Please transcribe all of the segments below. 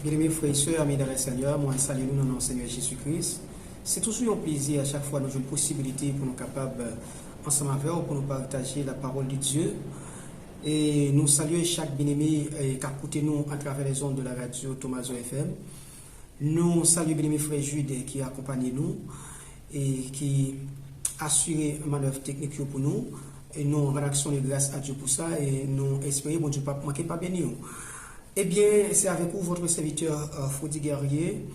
Bien-aimés frères et sœurs, amis dans le Seigneur, moi salue nous dans notre Seigneur Jésus-Christ. C'est toujours un plaisir à chaque fois nous avons une possibilité pour nous capables ensemble avec vous pour nous partager la parole de Dieu. Et nous saluons chaque bien-aimé qui a écouté nous à travers les ondes de la radio Thomaso FM. Nous saluons bien-aimé frère Jude qui accompagne nous et qui assure manœuvre technique pour nous. Et nous rédaction de grâce à Dieu pour ça et nous espérons bon Dieu pas manquer pas bénir. Eh bien, c'est avec vous votre serviteur Frodi Guerrier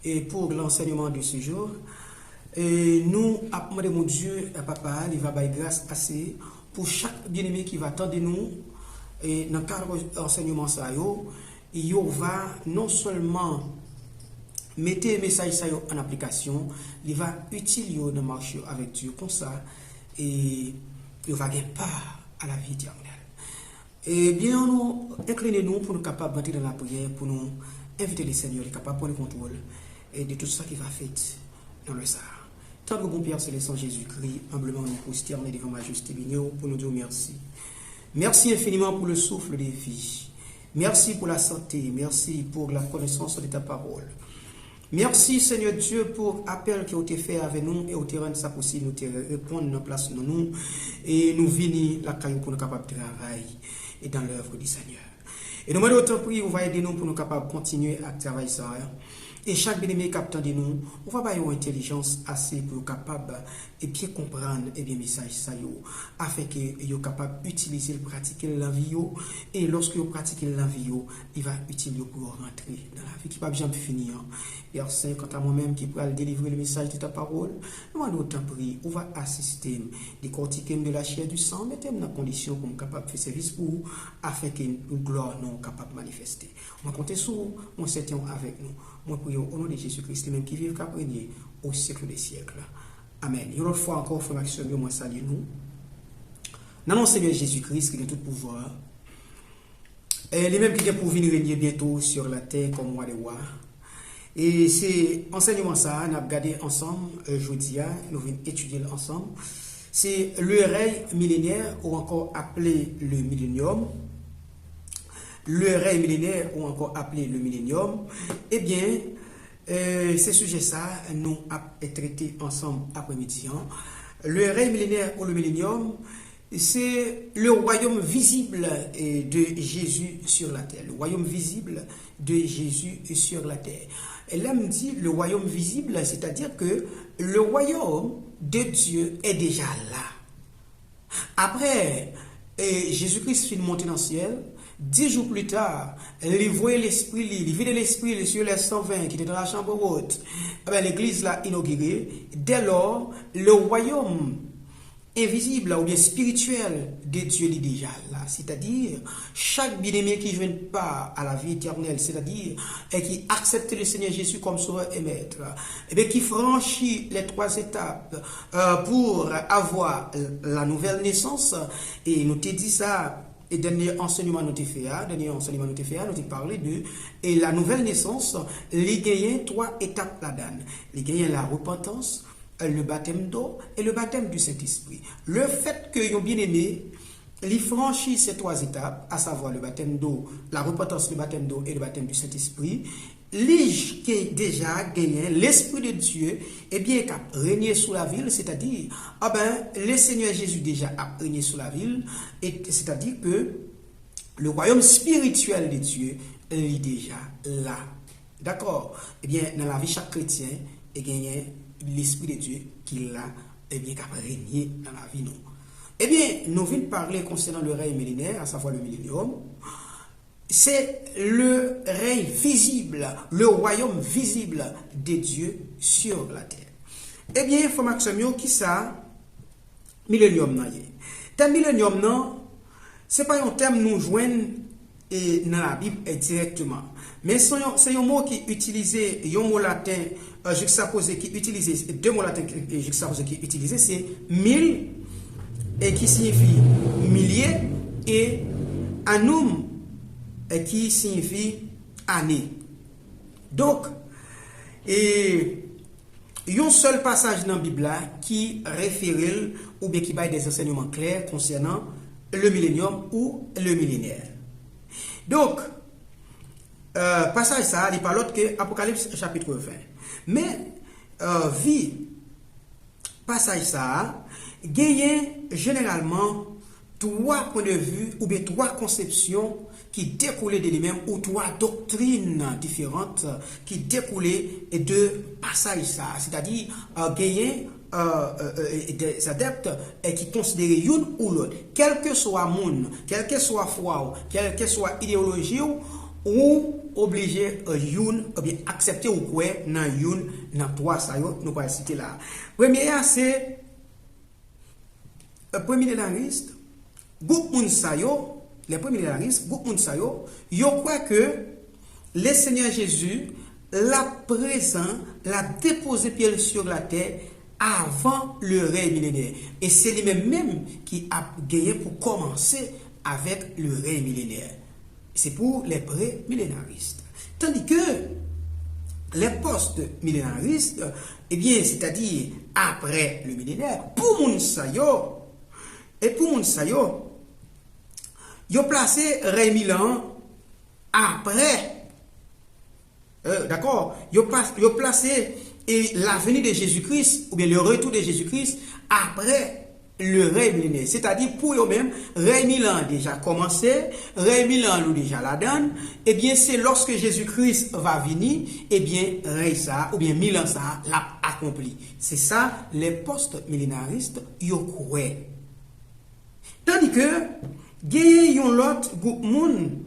et pour l'enseignement de ce jour. Et nous avons demandé mon Dieu à Papa, il va bailler grâce assez pour chaque bien-aimé qui va attendre nous. Et dans le cadre de l'enseignement, il va non seulement mettre les messages en application, il va utiliser dans le marché avec Dieu comme ça et il va gagner part à la vie éternelle. Et bien, nous inclinons-nous pour nous capables d'entrer dans la prière, pour nous inviter le Seigneur, les capables de prendre le contrôle et de tout ça qui va faire dans le Sahara. Tant que bon Père Céleste en Jésus-Christ, humblement nous prosterner devant Majesté bénie pour nous dire merci. Merci infiniment pour le souffle de vie. Merci pour la santé. Merci pour la connaissance de ta parole. Merci Seigneur Dieu pour l'appel qui a été fait avec nous et au terrain de ça possible nous répondre dans place de nous et nous venir la caillou pour nous capables de travailler et dans l'œuvre du Seigneur. Et nous demandons autant prier, on va aider nous pour nous capables de continuer à travailler ça. Et chaque bien-aimé captant de nous, on va avoir une intelligence assez pour capable et bien comprendre et bien message ça afin que yo capable utiliser le pratiquer la vie et lorsque vous pratiquez la vie il va utiliser pour rentrer dans la vie qui pas jamais finir. Père Saint, quant à moi-même qui pourra délivrer le message de ta parole, nous allons autant prier, on va assister décortiquer de la chair du sang, mettre dans condition pour capable de faire service pour vous afin que nous gloire non capable de manifester. On va compter sur mon septième avec nous. Moi, prions au nom de Jésus-Christ, même qui vit qu'à régner au siècle des siècles. Amen. Une autre fois encore, frère Maxime, moi salue nous. Dans mon Seigneur Jésus-Christ, qui a tout pouvoir, et les mêmes qui viennent pour venir régner bientôt sur la terre comme roi des rois. Et c'est enseignement ça, nous avons regardé ensemble, jeudi, nous venons étudier ensemble. C'est le règne millénaire, ou encore appelé le millénium. Le règne millénaire, ou encore appelé le millénium, eh bien, ce sujet ça, nous avons traité ensemble après-midi. Le règne millénaire ou le millénium, c'est le royaume visible de Jésus sur la terre. Le royaume visible de Jésus sur la terre. Et là, me dit le royaume visible, c'est-à-dire que le royaume de Dieu est déjà là. Après, Jésus-Christ finit de monter dans le ciel. 10 jours plus tard, il voyait l'esprit, il vide l'esprit sur les 120 qui étaient dans la chambre haute. L'église l'a inaugurée. Dès lors, le royaume invisible ou bien spirituel de Dieu est déjà là. C'est-à-dire, chaque bien-aimé qui ne joue pas à la vie éternelle, c'est-à-dire, et qui accepte le Seigneur Jésus comme sauveur et maître, et bien qui franchit les 3 étapes pour avoir la nouvelle naissance, et nous te dit ça. Et dernier enseignement nous avons parlé de et la nouvelle naissance, il y a 3 étapes là-dedans. Il y a la repentance, le baptême d'eau et le baptême du Saint-Esprit. Le fait que les bien-aimés, il franchit ces 3 étapes, à savoir le baptême d'eau, la repentance, le baptême d'eau et le baptême du Saint-Esprit, l'île qui est déjà gagné, l'Esprit de Dieu, eh bien, qui a régné sous la ville, c'est-à-dire, le Seigneur Jésus déjà a régné sous la ville, et c'est-à-dire que le royaume spirituel de Dieu est déjà là. D'accord? Eh bien, dans la vie chaque chrétien, il y a l'Esprit de Dieu qui l'a, eh bien, qui a régné dans la vie, nous. Eh bien, nous venons parler concernant le règne millénaire, à savoir le millénium. C'est le règne visible, le royaume visible de Dieu sur la terre. Eh bien, il faut Maximio qui ça, millénium nan yé. Terme millénium non, c'est pas un terme nous joignent dans la Bible directement. Mais c'est un mot qui utilisé, un mot latin juxtaposé qui utilisé, 2 mots latins juxtaposés qui utilisé, c'est mille et qui signifie millier et annum qui signifie année. Donc, et un seul passage dans la Bible qui réfère ou bien qui baille des enseignements clairs concernant le millénium ou le millénaire. Donc, passage ça, il parle que Apocalypse chapitre 20. Mais, vie, passage ça, gagne généralement trois points de vue ou bien trois conceptions qui découlaient de lui-même ou trois doctrines différentes qui découlaient de passage ça. C'est-à-dire, gagner des adeptes qui considèrent une ou l'autre, quel que soit monde, quelle que soit foi, quelle que soit idéologie, ou obligé une ou bien accepter ou quoi dans une dans trois ça nous va citer là. Premier c'est premier millénariste, groupe moun sa yo, les premiers millénaristes, groupe moun sa yo, yo croit que le Seigneur Jésus l'a présent, l'a déposé pied sur la terre avant le règne millénaire. Et c'est lui-même qui a gagné pour commencer avec le règne millénaire. C'est pour les pré-millénaristes. Tandis que les post-millénaristes, eh bien, c'est-à-dire après le millénaire, pour moun sa yo, et pour moun sa yo, yo placé règne millénaire après. D'accord? Yo placé et la venue de Jésus-Christ, ou bien le retour de Jésus-Christ, après le règne millénaire. C'est-à-dire, pour eux-mêmes, règne millénaire déjà commencé, règne millénaire nous déjà la donne, et bien c'est lorsque Jésus-Christ va venir, et bien règne ça, ou bien millénaire ça, l'a accompli. C'est ça, les post-millénaristes, yo croient. Tandis que, il y a l'autre groupe moun,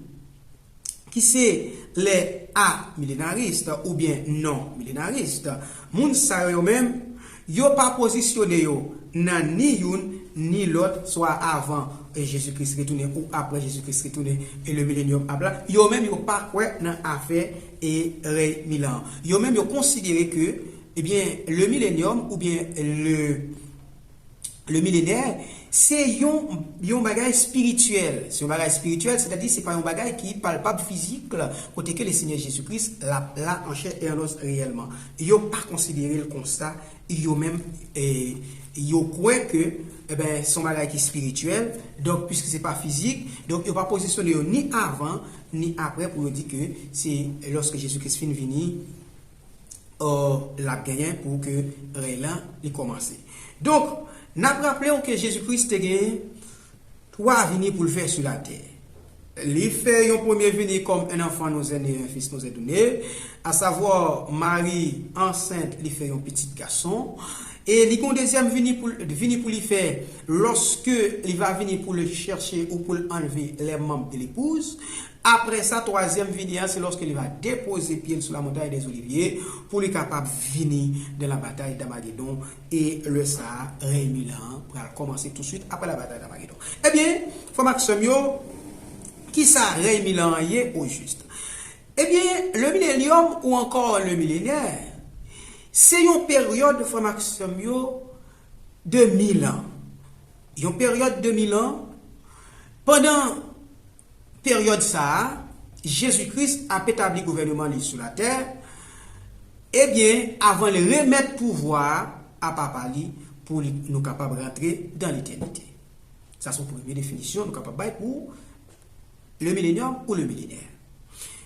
qui c'est les a-millénaristes ou bien non-millénaristes. Moun sa yo même, yo pas positionné yo nan ni une ni l'autre, soit avant Jésus-Christ retourné ou après Jésus-Christ retourné et le millénium à blanc. Yo même yo pas quoi dans affaire et règne millénaire. Yo même yo considéré que eh bien le millénium ou bien le millénaire c'est un bagage spirituel. C'est un bagage spirituel, c'est-à-dire c'est pas un bagage qui est palpable physique, côté que le Seigneur Jésus-Christ l'a en chair et en os réellement. Ils n'ont pas considéré le constat, ils ont même, ils croient que, eh ben, son bagage qui est spirituel, donc, puisque c'est pas physique, donc, ils n'ont pas positionné ni avant, ni après pour dire que c'est lorsque Jésus-Christ finit venir, l'a gagné pour que réellement, il commence. Donc, nous rappelons que Jésus-Christ a gagné trois venir pour le faire sur la terre. Il fait un premier venir comme un enfant nous est né, un fils nous est donné, à savoir Marie enceinte, il fait un petit garçon. Et il a un deuxième venir pour lui faire lorsque il va venir pour le chercher ou pour enlever les membres de l'épouse. Après ça, troisième venir, c'est lorsqu'il va déposer pied sur la montagne des Oliviers pour être capable de venir de la bataille d'Armageddon et le ça, règne millénaire, pour commencer tout de suite après la bataille d'Armageddon. Eh bien, frère Maxime, qui ça règne millénaire au juste? Eh bien, le millénium ou encore le millénaire, c'est une période, frère Maxime, de 1000 ans. Une période de 1000 ans. Pendant période ça, Jésus-Christ a établi le gouvernement sur la terre. Eh bien, avant de remettre pouvoir à Papa pour nous capables de rentrer dans l'éternité. Ça, c'est la première définition, nous capables pour le millénium ou le millénaire.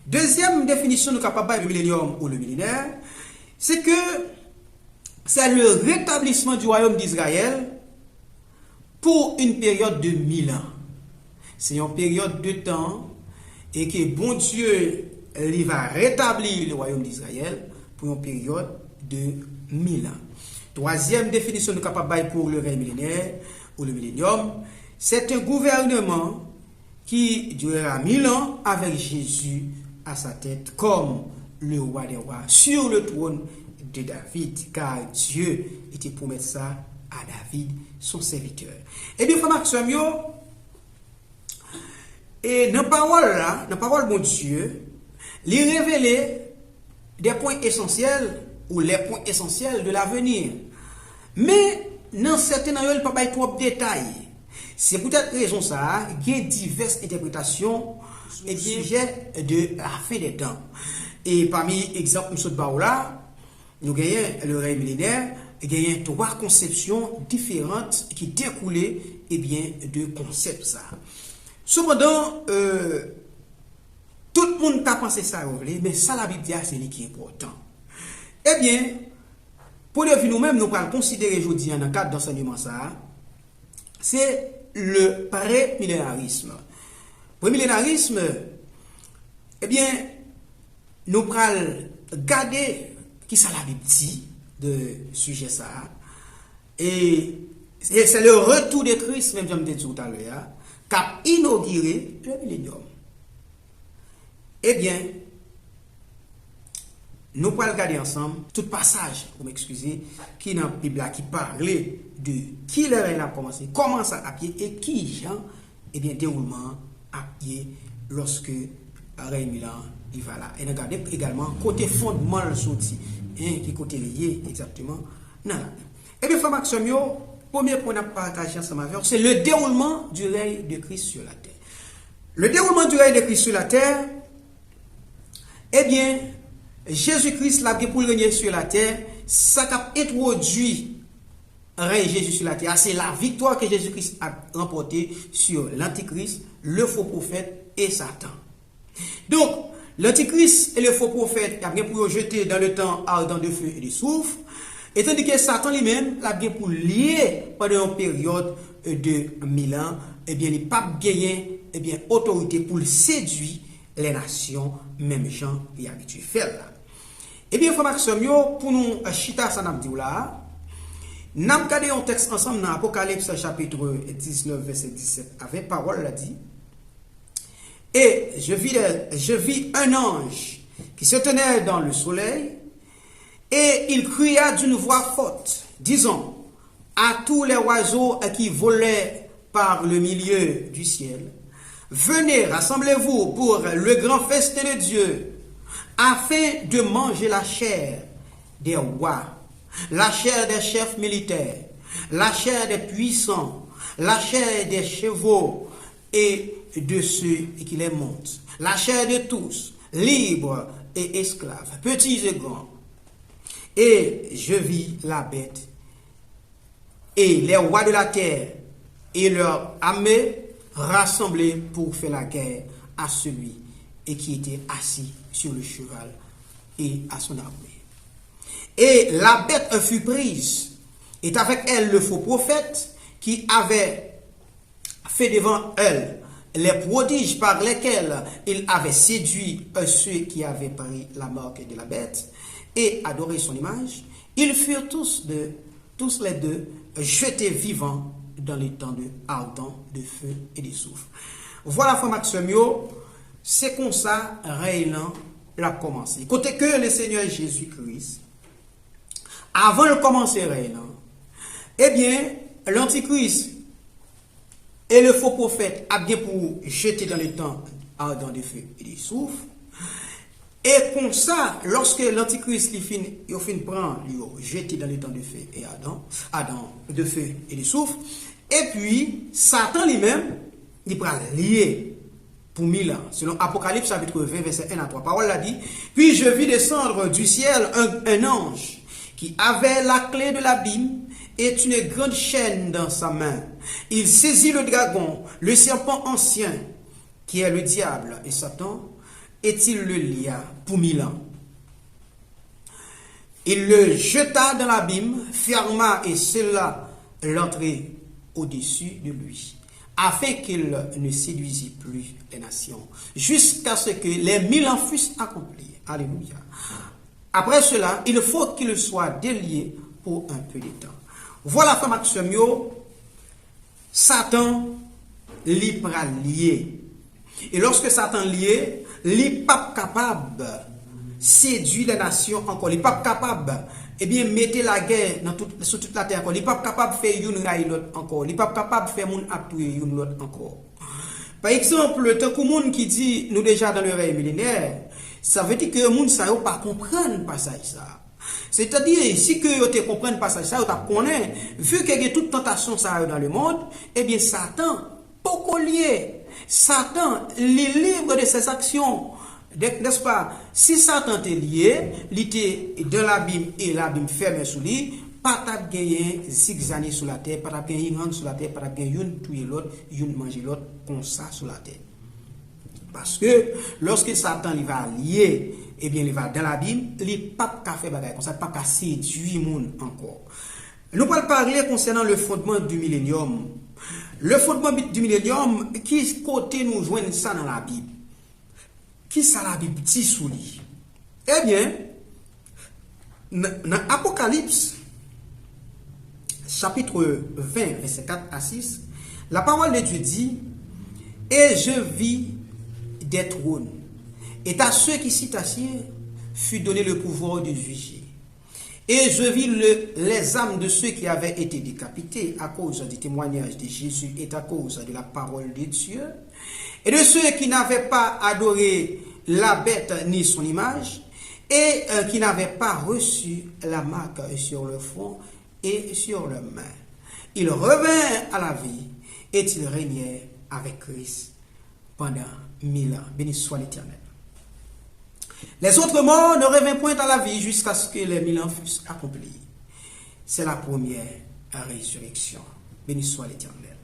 Deuxième définition, nous capables le millénium ou le millénaire, c'est que c'est le rétablissement du royaume d'Israël pour une période de 1000 ans. C'est une période de temps et que bon Dieu il va rétablir le royaume d'Israël pour une période de 1000 ans. Troisième définition de capable pour le règne millénaire ou le millénium, c'est un gouvernement qui durera 1000 ans avec Jésus à sa tête comme le roi des rois sur le trône de David, car Dieu était promis ça à David, son serviteur. Et bien, frère Maxime, et dans la parole de Dieu, il révélait des points essentiels ou les points essentiels de l'avenir. Mais dans certains il n'y a pas trop de détails. C'est pour cette raison ça, il y a diverses interprétations et sujets de la fin des temps. Et parmi les exemples de là, nous avons le règne millénaire, il y a trois conceptions différentes qui découlaient de concepts ça. Cependant, Tout le monde a pensé ça, mais ça, la Bible dit, c'est ce qui est important. Eh bien, pour nous-mêmes, nous allons considérer aujourd'hui, dans le cadre d'enseignement, ça, c'est le pré-millénarisme. Le millénarisme, eh bien, nous allons garder qui ça la Bible dit de sujet ça. Et c'est le retour de Christ, même comme je l'ai dit tout à l'heure, qui a inauguré le millénium. Eh bien, nous allons regarder ensemble tout passage, vous m'excusez, qui dans la Bible qui parlait de qui le règne a commencé, comment ça a pied et qui Jean, eh bien, déroulement à pied lorsque règne Milan il va là. Et regardez également côté fondement le sorti, qui côté lié exactement. Non. Eh bien, frère Maxime, premier point à partager ensemble avec, c'est le déroulement du règne de Christ sur la terre. Le déroulement du règne de Christ sur la terre, eh bien, Jésus-Christ l'a pour régner sur la terre, ça a introduit règne Jésus sur la terre. C'est la victoire que Jésus-Christ a remportée sur l'Antichrist, le faux prophète et Satan. Donc, l'Antichrist et le faux prophète a bien pour jeter dans le temps ardent de feu et de soufre, et tandis que Satan lui-même l'a bien pour lier pendant une période de 1000 ans, eh bien, il n'a pas gagné autorité pour séduire les nations, même gens qui habitués à faire là. Eh bien, frère Maxime, pour nous chita ça n'a dit là, nous avons regardé un texte ensemble dans Apocalypse chapitre 19 verset 17 avec parole là dit. Et je vis un ange qui se tenait dans le soleil et il cria d'une voix forte, disant à tous les oiseaux qui volaient par le milieu du ciel, venez, rassemblez-vous pour le grand festin de Dieu, afin de manger la chair des rois, la chair des chefs militaires, la chair des puissants, la chair des chevaux et de ceux qui les montent, la chair de tous, libres et esclaves, petits et grands. Et je vis la bête et les rois de la terre et leurs armées rassemblés pour faire la guerre à celui et qui était assis sur le cheval et à son armée. Et la bête fut prise, et avec elle le faux prophète qui avait fait devant elle les prodiges par lesquels il avait séduit ceux qui avaient pris la marque de la bête et adoré son image. Ils furent tous les deux jetés vivants dans les temps de ardent, de feu et de soufre. Voilà, frère Maxime, c'est comme ça, règne l'a commencé. Côté que le Seigneur Jésus-Christ, avant de commencer règne, eh bien, l'Antichrist et le faux prophète a bien pour jeter dans les temps ardent, de feu et de soufre. Et comme ça, lorsque l'Antichrist il prend, il jeté dans les temps de feu et ardent, de feu et de soufre. Et puis, Satan lui-même, il prend lié pour 1000 ans. Selon Apocalypse chapitre 20, verset 1 à 3. Parole l'a dit. Puis je vis descendre du ciel un ange qui avait la clé de l'abîme et une grande chaîne dans sa main. Il saisit le dragon, le serpent ancien, qui est le diable et Satan, et il le lia pour 1000 ans. Il le jeta dans l'abîme, ferma et scella l'entrée au-dessus de lui, afin qu'il ne séduisit plus les nations, jusqu'à ce que les 1000 ans fussent accomplis. Alléluia. Après cela, il faut qu'il soit délié pour un peu de temps. Voilà, frère Maxime, Satan l'y lié. Et lorsque Satan lié, il n'est pas capable de séduire les nations encore. Il n'est pas capable mettre la guerre sur toute la terre encore. Il n'est pas capable de faire une raille l'autre encore. Il n'est pas capable de faire mon appuyer une l'autre encore. Par exemple, tant que monde qui dit nous déjà dans le règne millénaire, ça veut dire que le monde ne pas comprendre le passage ça. C'est-à-dire, si que vous ne comprenez pas ça, vous connaissez, vu qu'il y a toute tentation ça dans le monde, eh bien Satan, pourquoi lié? Satan, il est libre de ses actions. N'est-ce pas? Si Satan est lié, il était dans l'abîme et l'abîme fermé sous lui, pas de gagner zigzaner sur la terre, pas de gagner une sur la terre, pas de gagner une tuer l'autre, une manger l'autre, comme ça sur la terre. Parce que lorsque Satan il va lier, eh bien, il va dans la Bible, il n'est pas qu'à faire bagaille comme ça, pas qu'à séduire le monde encore. Nous allons parler concernant le fondement du millénium. Le fondement du millénium, qui côté nous joignent ça dans la Bible? Qui ça la Bible dit sous lui? Eh bien, dans Apocalypse, chapitre 20, verset 4 à 6, la parole de Dieu dit, et je vis des trônes, et à ceux qui s'y assiedent fut donné le pouvoir de juger. Et je vis les âmes de ceux qui avaient été décapités à cause du témoignage de Jésus et à cause de la parole de Dieu, et de ceux qui n'avaient pas adoré la bête ni son image, et qui n'avaient pas reçu la marque sur le front et sur leurs mains. Ils revinrent à la vie et ils régnèrent avec Christ pendant 1000 ans. Béni soit l'Éternel. Les autres morts ne revinrent point à la vie jusqu'à ce que les 1000 ans fussent accomplis. C'est la première résurrection. Béni soit l'Éternel.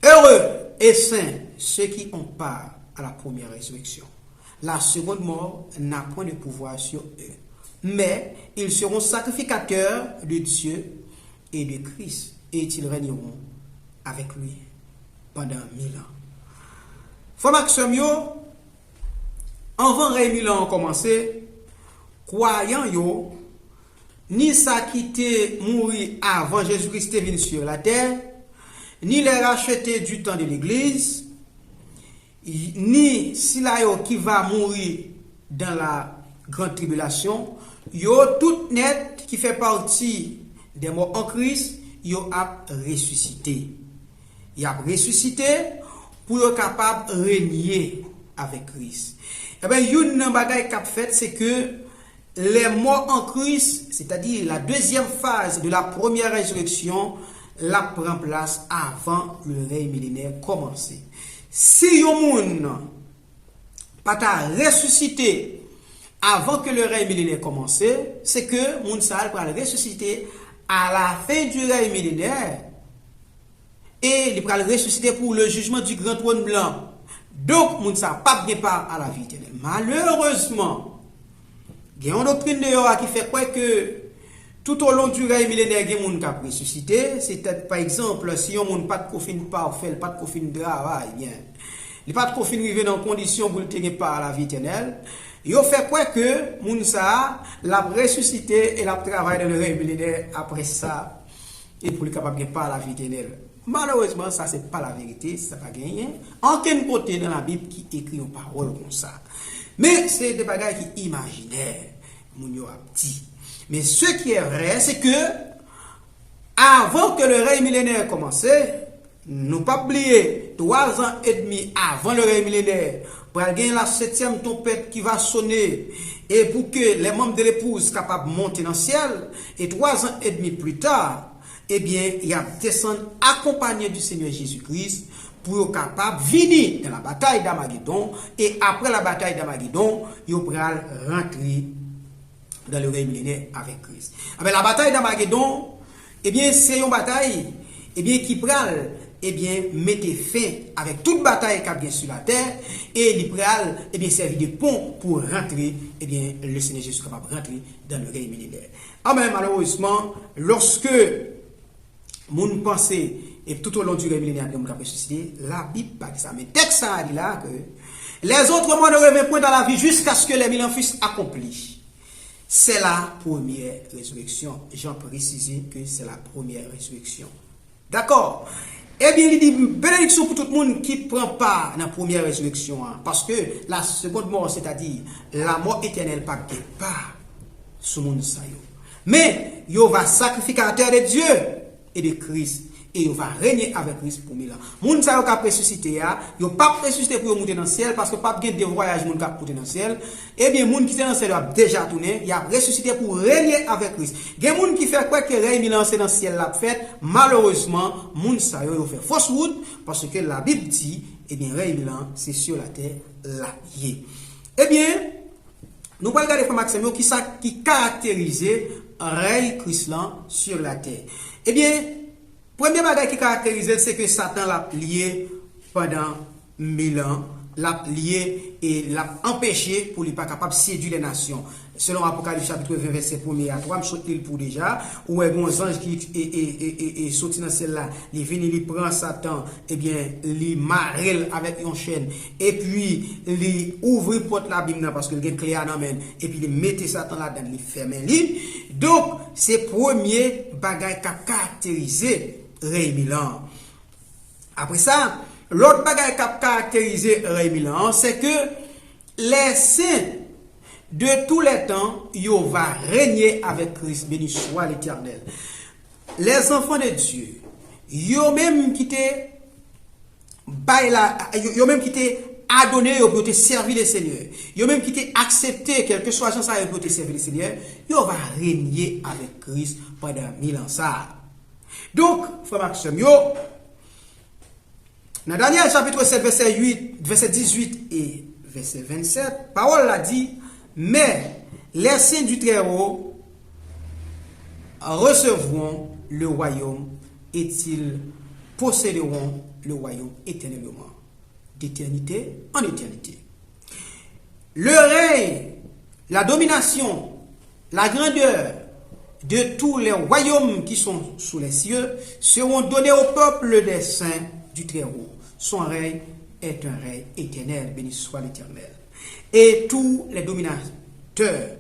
Heureux et saints ceux qui ont part à la première résurrection. La seconde mort n'a point de pouvoir sur eux, mais ils seront sacrificateurs de Dieu et de Christ, et ils régneront avec lui pendant 1000 ans. Frère Maxime, avant que 1000 ans ont commencé, croyant yo, ni ça qui était mourir avant Jésus-Christ est venu sur la terre, ni les racheter du temps de l'Église, ni si la yo qui va mourir dans la grande tribulation, yo tout net qui fait partie des morts en Christ, yo a ressuscité. Il a ressuscité pour être capable de régner avec Christ. Eh bien, une bagaille qu'a fait, c'est que les morts en Christ, c'est-à-dire la deuxième phase de la première résurrection, la prend place avant le règne millénaire commencer. Si yon moun pas ressuscité avant que le règne millénaire commence, c'est que moun sa va ressusciter à la fin du règne millénaire et il va ressusciter pour le jugement du grand trône blanc. Donc moun sa pas bien part à la vie éternelle. Malheureusement, il y a une doctrine de Yoa qui fait quoi que tout au long du règne millénaire, il y a des gens qui ont ressuscité. C'est par exemple, si on n'a pas de coffin parfait, pas de coffin de travail, bien, il n'y a pas de coffin arrivé dans condition pour le tenir par la vie éternelle. Il fait quoi que Mounsa l'a ressuscité et l'a travaillé dans le règne millénaire après ça, et pour le capable de par la vie éternelle. Malheureusement, ça, c'est pas la vérité, ça n'a pas gagné. Aucun côté dans la Bible qui écrit une parole comme ça. Mais c'est des bagages qui imaginaires, Mounio a dit. Mais ce qui est vrai, c'est que avant que le règne millénaire commence, nous pas oublier 3 ans et demi avant le règne millénaire, pour gagner la 7e trompette qui va sonner, et pour que les membres de l'épouse soient capables de monter dans le ciel, et 3 ans et demi plus tard, eh bien, il y a descendu accompagné du Seigneur Jésus-Christ pour être capable de venir dans la bataille d'Armageddon, et après la bataille d'Armageddon, il va rentrer dans le règne millénaire avec Christ. Avec la bataille d'Armageddon, eh bien, c'est une bataille, eh bien, qui pral, eh bien, mettez fin avec toute bataille qui a bien sur la terre, et il pral, eh bien, servir de pont pour rentrer, eh bien, le Seigneur Jésus est capable de rentrer dans le règne millénaire. Ah, mais malheureusement, lorsque mon pensée, et tout au long du règne millénaire, comme ressuscité, la Bible pas ça, mais texte ça dit là que les autres morts ne reviennent point dans la vie jusqu'à ce que les 1000 ans fussent accomplis. C'est la première résurrection. J'en précise que c'est la première résurrection. D'accord? Eh bien, il dit bénédiction pour tout le monde qui ne prend pas dans la première résurrection. Hein, parce que la seconde mort, c'est-à-dire la mort éternelle, pas sur le monde. Mais, il va sacrificateur de Dieu et de Christ. Et il va régner avec Christ pour 1000 ans. Moun sa yo ka ressuscité ya, yo pas ressuscité pour monter dans le ciel parce que pas de voyage moun ka monter dans le ciel. Eh bien moun qui est dans le ciel a déjà tourné, il a ressuscité pour régner avec Christ. Gen moun qui fait quoi que règne 1000 ans c'est dans le ciel l'a fait, malheureusement moun sa yo fait fausse route parce que la Bible dit eh bien règne 1000 ans c'est sur la terre là yé. Eh bien nous allons regarder Maxime qui caractérisait règne Christ là sur la terre. Eh bien, premier bagage qui caractérise, c'est que Satan l'a lié pendant 1000 ans, l'a lié et l'a empêché pour ne pas capable de séduire les nations. Selon Apocalypse chapitre 20, verset 1 à 3, je saute pour déjà, où un ange qui est sorti dans celle-là, il vient, il prend Satan, et bien, il marre avec une chaîne, et puis, il ouvre porte la Bible parce qu'il a une clé à la main, et puis il met Satan là-dedans, il ferme l'île. Donc, c'est le premier bagage qui a caractérisé Rey Milan. Après ça, l'autre bagage qui a caractérisé Rey Milan, c'est que les saints de tous les temps, ils vont régner avec Christ, béni soit l'Éternel. Les enfants de Dieu, ils ont même quitté, ils ont même quitté adonné pour te servir le Seigneur. Ils ont même quitté accepter quelque chose ça pour te servir le Seigneur. Ils vont régner avec Christ pendant 1000 ans. Ça. Donc, frère Maxime, dans Daniel chapitre 7, verset 18 et verset 27, parole l'a dit, mais les saints du Très-Haut recevront le royaume et ils posséderont le royaume éternellement, d'éternité en éternité. Le règne, la domination, la grandeur de tous les royaumes qui sont sous les cieux seront donnés au peuple des saints du Très-Haut. Son règne est un règne éternel, béni soit l'Éternel. Et tous les dominateurs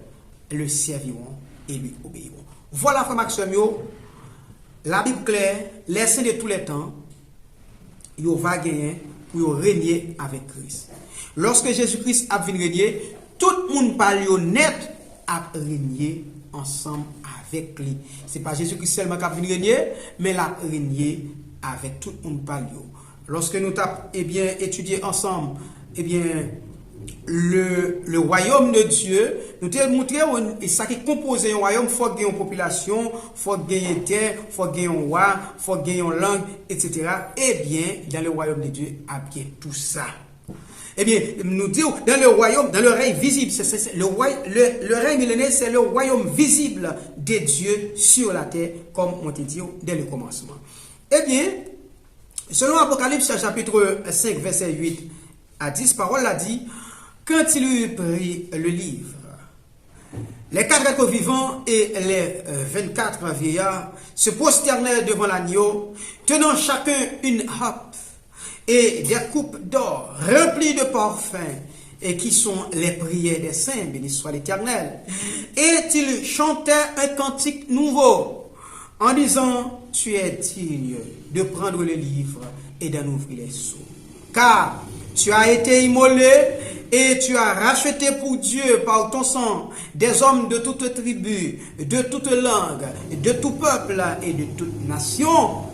le serviront et lui obéiront. Voilà, frère Maxime, la Bible claire, les saints de tous les temps, ils vont gagner pour régner avec Christ. Lorsque Jésus-Christ a venu régner, tout le monde parle honnête à régner ensemble avec lui. Ce n'est pas Jésus-Christ seulement qui a venu régner, mais il a régné avec tout le monde parle. Lorsque nous avons étudié ensemble, le royaume de Dieu, nous avons montré ça qui compose un royaume, il faut gagner une population, il faut gagner une terre, il faut gagner un roi, il faut gagner une langue, etc. Eh bien, dans le royaume de Dieu, il y a bien tout ça. Eh bien, nous disons, dans le royaume, dans le règne visible, le règne millénaire, c'est le royaume visible de Dieu sur la terre, comme on te dit dès le commencement. Eh bien, selon Apocalypse chapitre 5, verset 8 à 10, parole l'a dit, quand il eut pris le livre, les 4 êtres vivants et les 24 vieillards se prosternèrent devant l'agneau, tenant chacun une harpe et des coupes d'or remplies de parfums, et qui sont les prières des saints, béni soit l'Éternel. Et ils chantaient un cantique nouveau, en disant, tu es digne de prendre le livre et d'en ouvrir les sceaux. Car tu as été immolé et tu as racheté pour Dieu par ton sang des hommes de toute tribu, de toute langue, de tout peuple et de toute nation.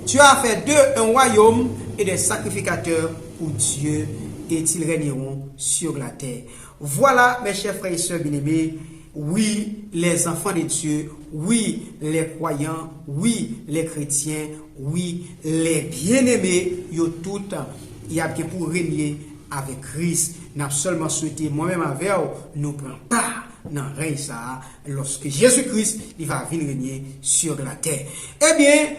Tu as fait d'eux un royaume et des sacrificateurs pour Dieu, et ils régneront sur la terre. Voilà, mes chers frères et sœurs bien-aimés, oui, les enfants de Dieu, oui, les croyants, oui, les chrétiens, oui, les bien-aimés, il y a bien pour régner avec Christ. N'a seulement souhaité moi-même avec nous prend pas dans le règne ça lorsque Jésus-Christ il va venir régner sur la terre. Eh bien,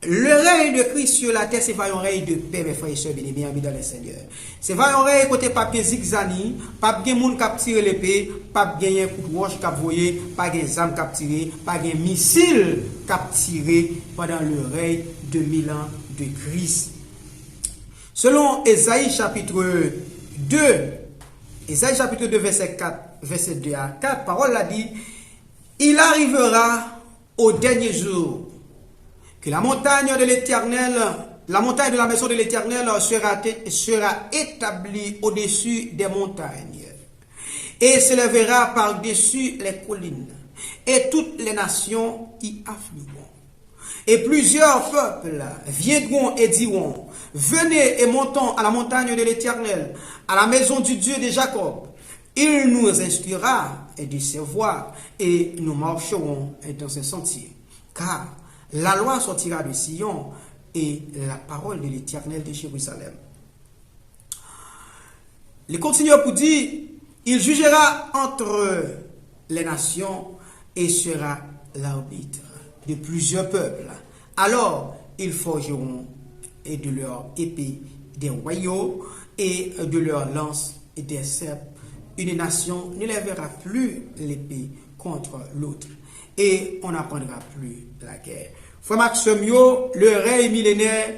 le règne de Christ sur la terre, c'est pas un règne de paix, mes frères et sœurs bien-aimés, amis dans le Seigneur. C'est pas un règne côté papier zigzani, pas de monde qui tire l'épée, pas de coup de roche qui voyé, pas de armes qui tiré, pas de missiles qui tiré pendant le règne de 1000 ans de Christ. Selon Ésaïe chapitre 2, verset 4, verset 2 à 4, parole l'a dit, il arrivera au dernier jour que la montagne de l'Éternel, la montagne de la maison de l'Éternel sera établie au-dessus des montagnes et s'élèvera par-dessus les collines, et toutes les nations y afflueront. Et plusieurs peuples viendront et diront, venez et montons à la montagne de l'Éternel, à la maison du Dieu de Jacob. Il nous instruira de ses voies et nous marcherons dans ses sentiers. Car la loi sortira de Sion et la parole de l'Éternel de Jérusalem. Il continue pour dire, il jugera entre les nations et sera l'arbitre de plusieurs peuples. Alors ils forgeront et de leur épée des royaumes et de leurs lances et des serpes. Une nation ne lèvera plus l'épée contre l'autre et on n'apprendra plus la guerre. Frère Maxime, le règne millénaire,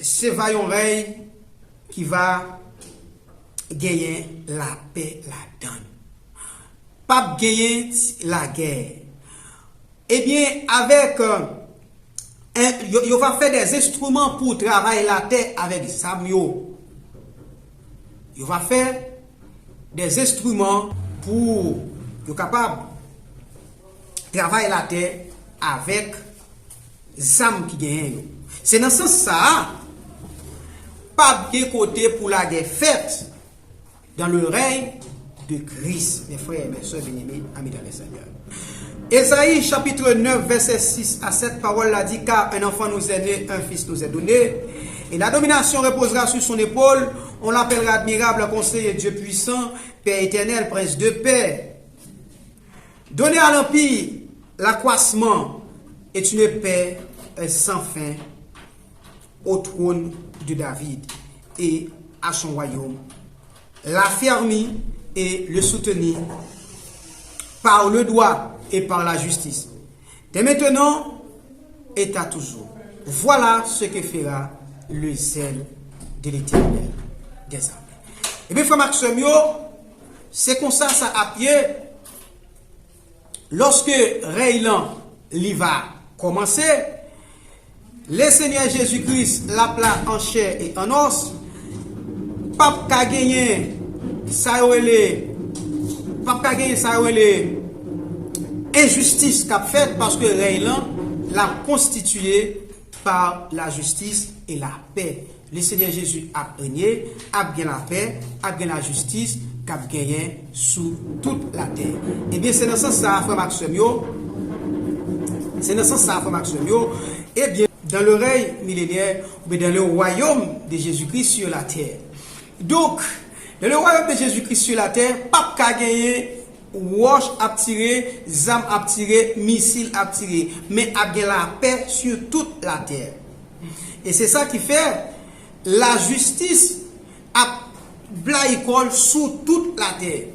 c'est un règne qui va gagner la paix, la donne. Pas gagner la guerre. Eh bien, avec il va faire des instruments pour travailler la terre avec Samuel. Il va faire des instruments pour être capable de travailler la terre avec Zam qui gagne. C'est dans ce sens ça, pas de côté pour la guerre faite dans le règne de Christ, mes frères et mes soeurs bien-aimés, amis dans le Seigneur. Ésaïe chapitre 9, verset 6 à 7, parole l'a dit, car un enfant nous est né, un fils nous est donné, et la domination reposera sur son épaule, on l'appellera admirable, conseiller, Dieu puissant, Père éternel, prince de paix. Donner à l'empire l'accroissement est une paix sans fin au trône de David et à son royaume. L'affermir et le soutenir par le droit et par la justice. Dès maintenant et à toujours. Voilà ce que fera le zèle de l'Éternel des armées. Et bien, frère Maxime, c'est comme ça à pied. Lorsque Raylan l'y va commencer, le Seigneur Jésus-Christ l'appela en chair et en os, pape qu'a gagné, ça injustice qu'a fait parce que Raylan l'a constitué par la justice et la paix. Le Seigneur Jésus a régné, a bien la paix, a bien la justice, qu'a gagné sous toute la terre. Et bien c'est dans ce sens ça, frère Maxime, c'est dans ce sens ça, frère Maxime, et bien dans le règne millénaire, ou dans le royaume de Jésus-Christ sur la terre. Donc, dans le royaume de Jésus-Christ sur la terre, pape qu'a gagné, roche a tiré, zam a tiré, missile a tiré, mais a gagné la paix sur toute la terre. Et c'est ça qui fait la justice a blaïcole sous toute la terre.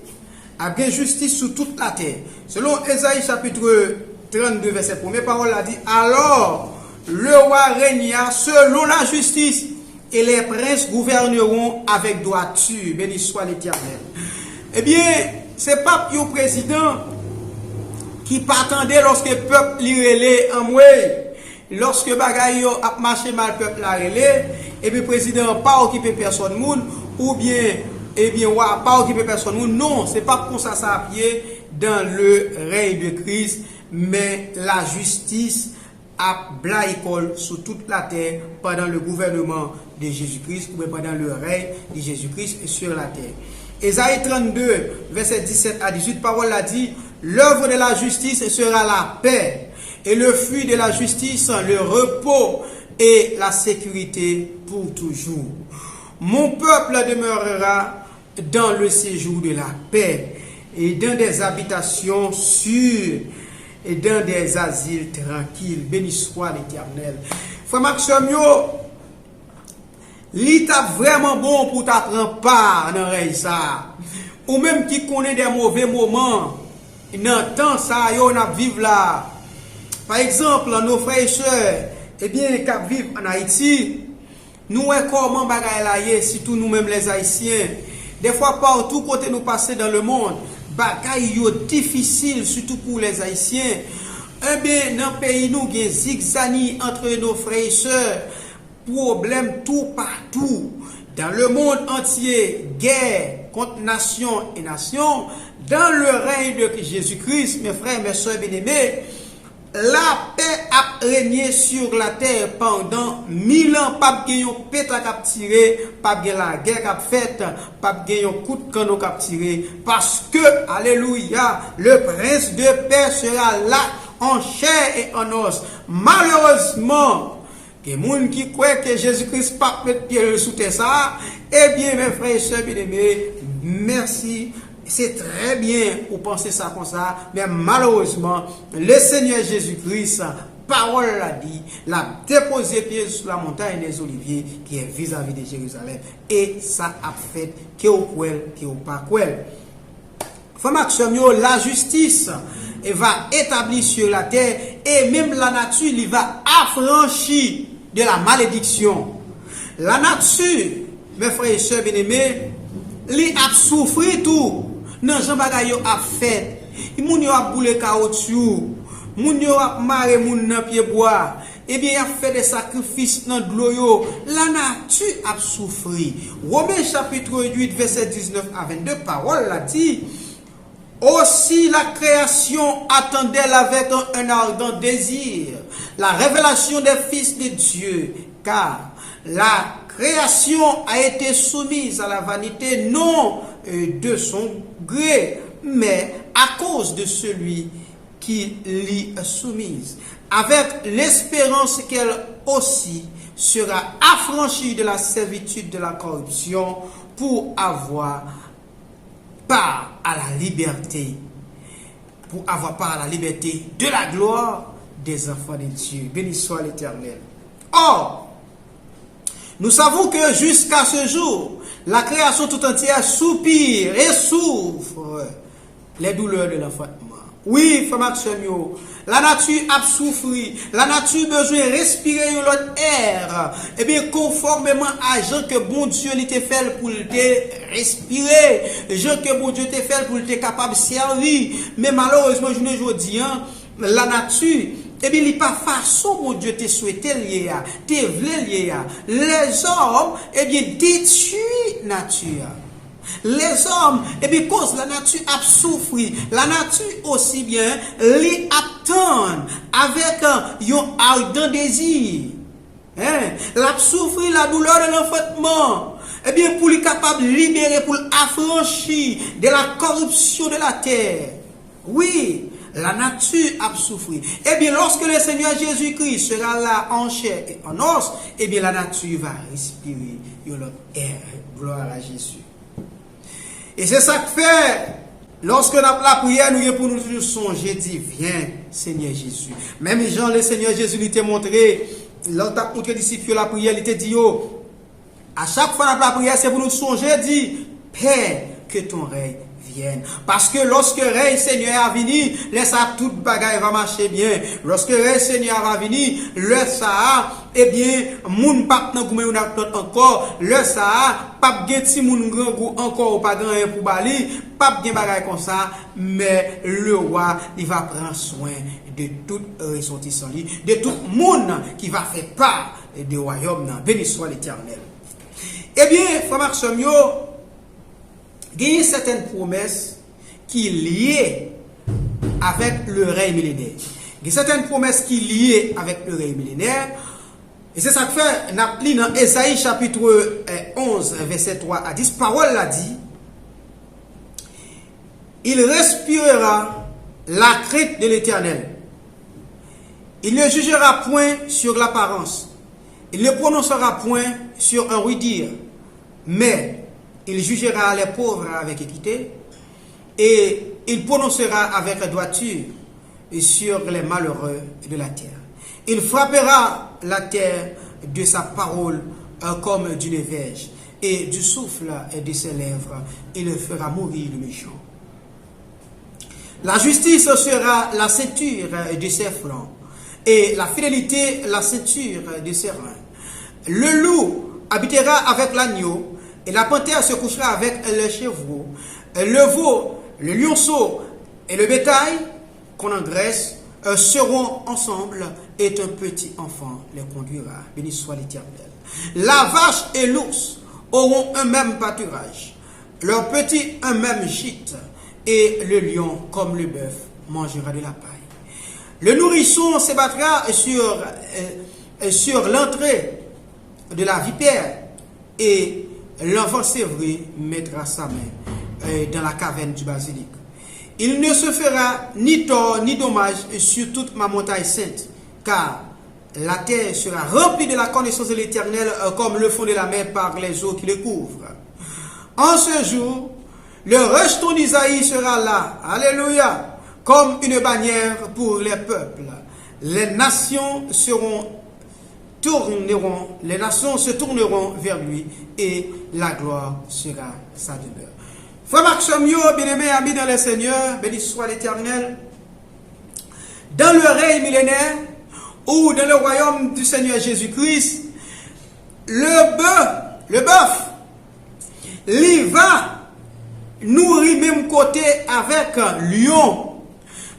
A gagné justice sous toute la terre. Selon Ésaïe chapitre 32, verset 1, parole a dit, alors le roi régna selon la justice et les princes gouverneront avec droiture. Béni soit l'Éternel. Eh bien, c'est pas le président qui attendait lorsque le peuple lui relait en mouille. Lorsque bagaille a marché mal, le peuple a relé, et bien le président pas occupé personne moun, ou bien, eh bien, pas occupé personne moun. Non, c'est pas comme ça à pied dans le règne de Christ, mais la justice a blaïcole sur toute la terre pendant le gouvernement de Jésus-Christ ou pendant le règne de Jésus-Christ sur la terre. Ésaïe 32, verset 17 à 18, parole a dit, l'œuvre de la justice sera la paix, et le fruit de la justice, le repos et la sécurité pour toujours. Mon peuple demeurera dans le séjour de la paix, et dans des habitations sûres, et dans des asiles tranquilles. Béni soit l'Éternel. Frère Maxime, l'état vraiment bon pour t'apprendre part dans le ça. Ou même qui connaît des mauvais moments, dans le temps ça, on a vivre là. Par exemple, nos frères et sœurs, eh bien, qui vivent en Haïti, nous voyons comment bagaille là, surtout nous-mêmes les Haïtiens. Des fois, partout côté nous passer dans le monde, bagaille difficile, surtout pour les Haïtiens. Eh bien, dans le pays, nous avons zigzani entre nos frères et sœurs, problème tout partout. Dans le monde entier, guerre contre nation et nation. Dans le règne de Jésus-Christ, mes frères et mes sœurs bien-aimés, la paix a régné sur la terre pendant 1000 ans. Pas de péta cap tiré, pas de la guerre cap faite, pas de coup de canon cap tiré. Parce que, alléluia, le prince de paix sera là en chair et en os. Malheureusement, les gens qui croient que Jésus-Christ pas mettre pied sous terre ça, eh bien, mes frères et sœurs bien-aimés, merci. C'est très bien pour penser ça comme ça, mais malheureusement, le Seigneur Jésus-Christ parole l'a dit, l'a déposé pied sur la montagne des Oliviers qui est vis-à-vis de Jérusalem. Et ça a fait que au quel, que au pas quel. La justice va établir sur la terre et même la nature il va affranchir de la malédiction. La nature, mes frères et sœurs bien-aimés, li a souffert tout. Non, Jean Bagayo a fait. Moun yo a boule caoutchouc. Moun yo a maré moun nan pied bois. Eh bien, il a fait des sacrifices dans de l'eau. La nature a souffert. Romains chapitre 8, verset 19 à 22, parole l'a dit. Aussi la création attendait avec un ardent désir la révélation des fils de Dieu, car la création a été soumise à la vanité non de son gré, mais à cause de celui qui l'y soumise, avec l'espérance qu'elle aussi sera affranchie de la servitude de la corruption pour avoir part à la liberté, de la gloire des enfants de Dieu. Béni soit l'Éternel. Or, nous savons que jusqu'à ce jour, la création tout entière soupire et souffre les douleurs de l'enfantement. Oui, frère Samuel, la nature a souffert, la nature besoin de respirer l'autre air. Et bien, conformément à ce que bon Dieu t'a fait pour te respirer, ce que bon Dieu t'a fait pour te capable de servir. Mais malheureusement, je ne dis pas, la nature, eh bien, il n'est pas façon bon Dieu te souhaité lié à, te voulait lié à. Les hommes, eh bien, détruisent la nature. Les hommes, et bien, cause la nature a souffert, la nature aussi bien, les attend avec un ardent désir. La souffrir la douleur de l'enfantement. Eh bien, pour les capable de libérer, pour l'affranchir de la corruption de la terre. Oui, la nature a souffert. Eh bien, lorsque le Seigneur Jésus-Christ sera là en chair et en os, eh bien, la nature va respirer. Gloire à Jésus. Et c'est ça que fait, lorsque la prière, nous pour nous songer, dit, viens, Seigneur Jésus. Même Jean, le Seigneur Jésus, lui t'a montré, lorsqu'il a montré disciple la prière, il t'a dit, à chaque fois la prière, c'est pour nous songer, dit, Père, que ton règne vienne. Parce que lorsque le règne Seigneur va venir, laisse à toute bagaille va marcher bien. Lorsque le règne Seigneur va venir, le ça, eh bien, moun pape nan goumen ou nan encore, le ça, pape gen ti moun grand goût encore ou pas grand pour bali, pape gen bagaille comme ça, mais le roi, il va prendre soin de tout ressortissant, de tout monde qui va faire part du royaume. Béni soit l'Éternel. Eh bien, frère Maxime, il y a certaines promesses qui sont liées avec le règne millénaire. Il y a certaines promesses qui sont liées avec le règne millénaire. Et c'est ça que fait, dans Ésaïe chapitre 11, verset 3 à 10, parole l'a dit, il respirera la crainte de l'Éternel. Il ne jugera point sur l'apparence. Il ne prononcera point sur un oui-dire. Mais il jugera les pauvres avec équité et il prononcera avec droiture sur les malheureux de la terre. Il frappera la terre de sa parole comme d'une verge et du souffle de ses lèvres, il fera mourir le méchant. La justice sera la ceinture de ses flancs et la fidélité la ceinture de ses reins. Le loup habitera avec l'agneau et la panthère se couchera avec les chevreaux. Le veau, le lionceau et le bétail qu'on engraisse seront ensemble et un petit enfant les conduira. Béni soit l'Éternel. La vache et l'ours auront un même pâturage, leur petit un même gîte, et le lion comme le bœuf mangera de la paille. Le nourrisson se battra sur l'entrée de la vipère et l'enfant sévré mettra sa main dans la caverne du basilic. Il ne se fera ni tort ni dommage sur toute ma montagne sainte, car la terre sera remplie de la connaissance de l'Éternel comme le fond de la mer par les eaux qui le couvrent. En ce jour, le rejeton d'Isaïe sera là, alléluia, comme une bannière pour les peuples. les nations se tourneront vers lui et la gloire sera sa demeure. Frère Maxime, bien-aimés amis dans le Seigneur, béni soit l'Éternel. Dans le règne millénaire ou dans le royaume du Seigneur Jésus-Christ, le bœuf, il va nourrir même côté avec un lion.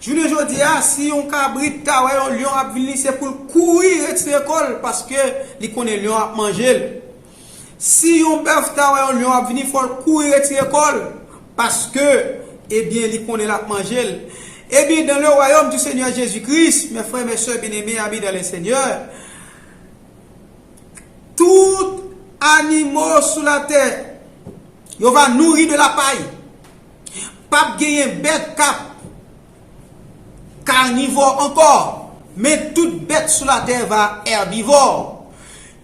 Je ne dis pas si on cabrit un lion a venu, c'est pour courir et l'école parce que il connaît lion à manger. Si on bœuf un lion a venu, il faut courir et l'école parce que eh bien il connaît la manger. Eh bien dans le royaume du Seigneur Jésus-Christ, mes frères, mes soeurs bien-aimés, amis dans le Seigneur, tout animal sous la terre, il va nourrir de la paille. Pas gagner bête cap carnivore encore, mais toute bête sous la terre va herbivore.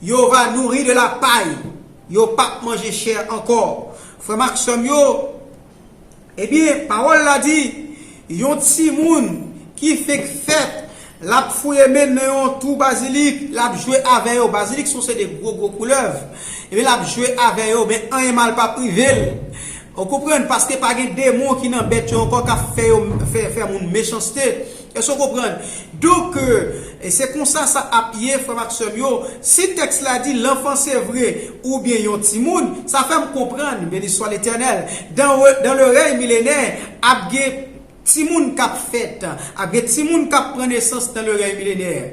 Yo va nourrir de la paille. Yo pas manger chair encore. Frère Maxime eh bien, parole l'a dit, yon ti moun qui fait fête, la fouille maintenant tout basilic, la jouer avec eux. Basilic sont des gros couleuvres. Et bien la jouer avec eux, mais un mal pas privé. On comprend parce que pas des démons qui n'embêtent encore qu'à faire mon méchanceté. Est-ce qu'on comprend? Donc c'est comme ça appuyé frère Maxime. Si texte l'a dit l'enfant c'est vrai ou bien yon ti moun, ça fait me comprendre béni soit l'Éternel. Dans le règne millénaire, abgé ti moun k'ap fait, abgé ti moun k'ap prend naissance dans le règne millénaire.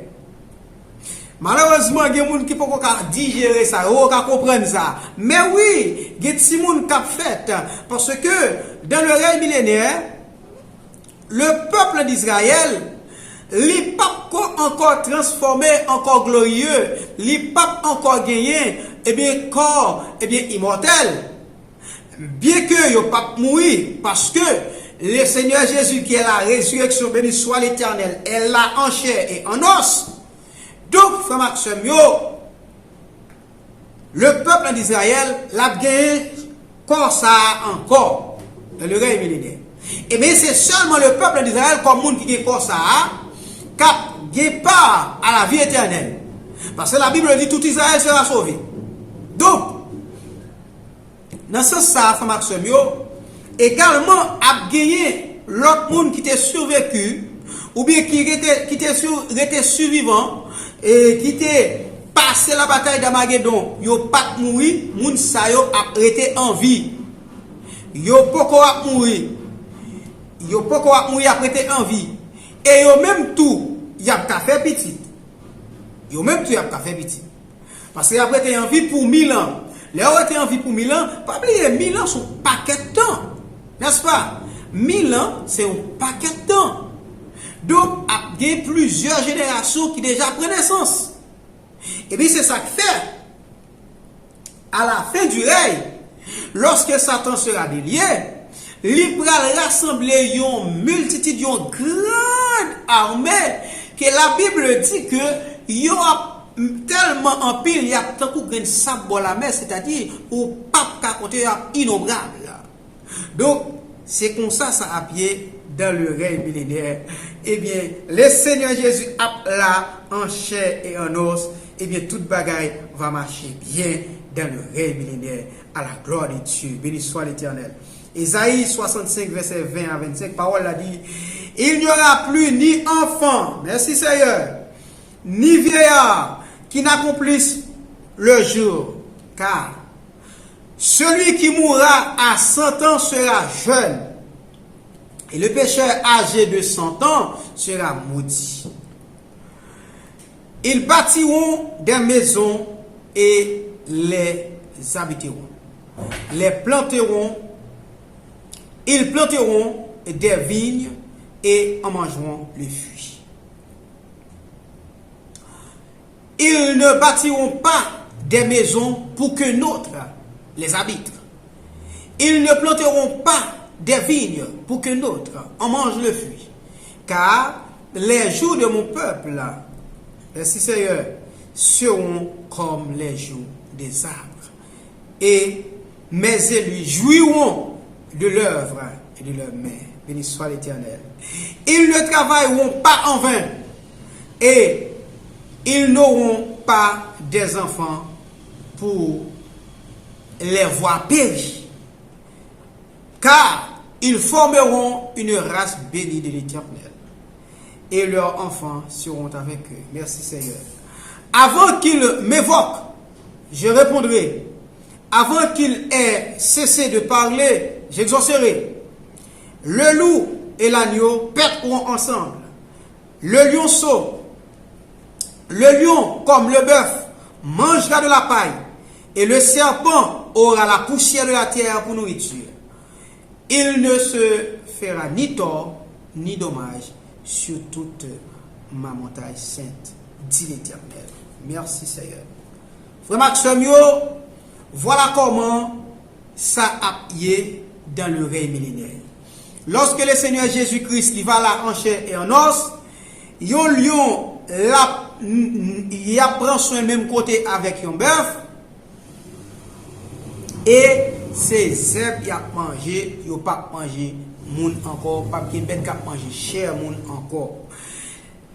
Malheureusement, il y a des gens qui ne peuvent pas digérer ça, ou comprendre ça. Mais oui, il y a des gens qui ont fait. Parce que dans le règne millénaire, le peuple d'Israël, il n'est pas encore transformé, encore glorieux, il n'est pas encore gagné, corps, immortel. Bien que il n'a pas mourir, parce que le Seigneur Jésus qui est la résurrection, béni soit l'Éternel, est là en chair et en os. Donc, frère Maxime, le peuple d'Israël l'a gagné comme ça encore dans le règne millénaire. Et bien, c'est seulement le peuple d'Israël comme monde qui est comme ça qui a part à la vie éternelle. Parce que la Bible dit tout Israël sera sauvé. Donc, dans ce sens, frère Maxime, également a gagné l'autre monde qui était survécu ou bien qui était survivant et qui était passé la bataille d'Armageddon, yo pas mourir, moun sa yo a été en vie. Yo poko a mourir. Yo poko a mourir a été en vie. Et yo même tout, y a ka fait petit. Yo même tout y a ka fait petit. Parce que après été en vie pour 1000 ans. Les ont été en vie pour 1000 ans, pas oublier 1000 ans sont paquet de temps. N'est-ce pas? 1000 ans, c'est un paquet de temps. Donc, il y a plusieurs générations qui déjà prennent naissance. Et bien, c'est ça qui fait. À la fin du règne, lorsque Satan sera délié, il va rassembler une multitude, une grande armée, que la Bible dit que il y aura tellement en pile, il y a tant de sable à la mer, c'est-à-dire, au pape qu'à compter innombrable. Donc, c'est comme ça a pied dans le règne millénaire. Eh bien, le Seigneur Jésus a là en chair et en os. Eh bien, toute bagaille va marcher bien dans le règne millénaire à la gloire de Dieu. Béni soit l'Éternel. Isaïe 65, verset 20 à 25, parole a dit, il n'y aura plus ni enfant, merci Seigneur, ni vieillard qui n'accomplisse le jour, car celui qui mourra à 100 ans sera jeune, et le pécheur âgé de 100 ans sera maudit. Ils bâtiront des maisons et les habiteront. Ils planteront des vignes et en mangeront le fruit. Ils ne bâtiront pas des maisons pour que d'autres les habitent. Ils ne planteront pas des vignes pour que d'autres en mangent le fruit. Car les jours de mon peuple, merci Seigneur, seront comme les jours des arbres. Et mes élus jouiront de l'œuvre et de leur main. Béni soit l'Éternel. Ils ne travailleront pas en vain, et ils n'auront pas des enfants pour les voir périr, car ils formeront une race bénie de l'Éternel, et leurs enfants seront avec eux. Merci Seigneur. Avant qu'ils m'évoquent, je répondrai. Avant qu'il ait cessé de parler, j'exaucerai. Le loup et l'agneau paîtront ensemble. Le lionceau, le lion comme le bœuf, mangera de la paille, et le serpent aura la poussière de la terre pour nourriture. Il ne se fera ni tort ni dommage sur toute ma montagne sainte, dit l'Éternel. Merci Seigneur. Frère Maxime, voilà comment ça a été dans le règne millénaire. Lorsque le Seigneur Jésus-Christ il va là en chair et en os, yon lion il prend soin même côté avec un bœuf, et ces zèbres il a mangé, il pas mangé moun encore, pas bien bête qui a mangé chair moun encore.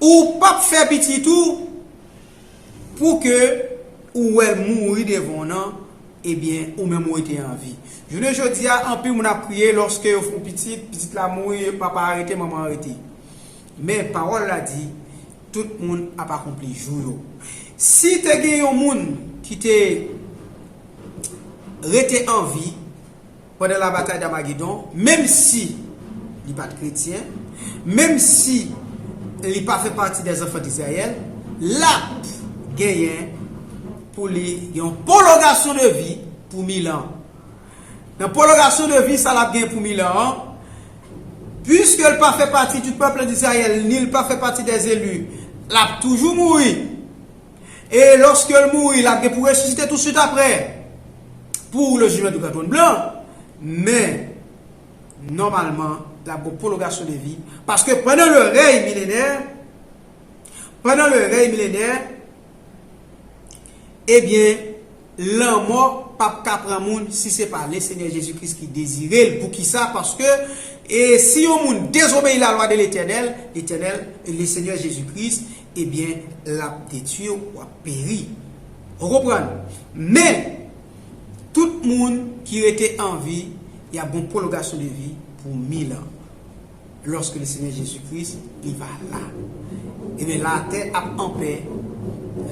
Ou pas faire petit tout pour que ou elle mourir devant nous, eh bien ou même ou était en vie. Je ne dis à un peu mon a prié lorsque vous font petite la mourir, papa arrêté, maman arrêté. Mais parole l'a dit, tout le monde a pas accompli jour. Si tu as un monde qui t'est resté en vie pendant la bataille d'Armageddon, même si il n'est pas chrétien, même si il n'a pas fait partie des enfants d'Israël, là, gagne pour lui une prolongation de vie pour 1000 ans. Dans la prolongation de vie, ça l'a gagné pour 1000 ans. Puisqu'il n'a pas fait partie du peuple d'Israël, ni il n'a pas fait partie des élus, il a toujours mouru. Et lorsqu'il mourit, il a pour ressusciter tout de suite après, pour le jugement du carton blanc. Mais, normalement, il a une prolongation de vie. Parce que pendant le règne millénaire, eh bien, l'homme mort, pas qu'après monde si c'est pas le Seigneur Jésus-Christ qui désirait. Pour qui ça? Parce que et si on monde désobéit la loi de l'Éternel, le Seigneur Jésus-Christ, eh bien, l'a détruit ou a péri. Vous comprenez? Mais, tout le monde qui était en vie, il y a une prolongation de vie pour 1000 ans. Lorsque le Seigneur Jésus-Christ, il va là. Et bien, la terre a en paix.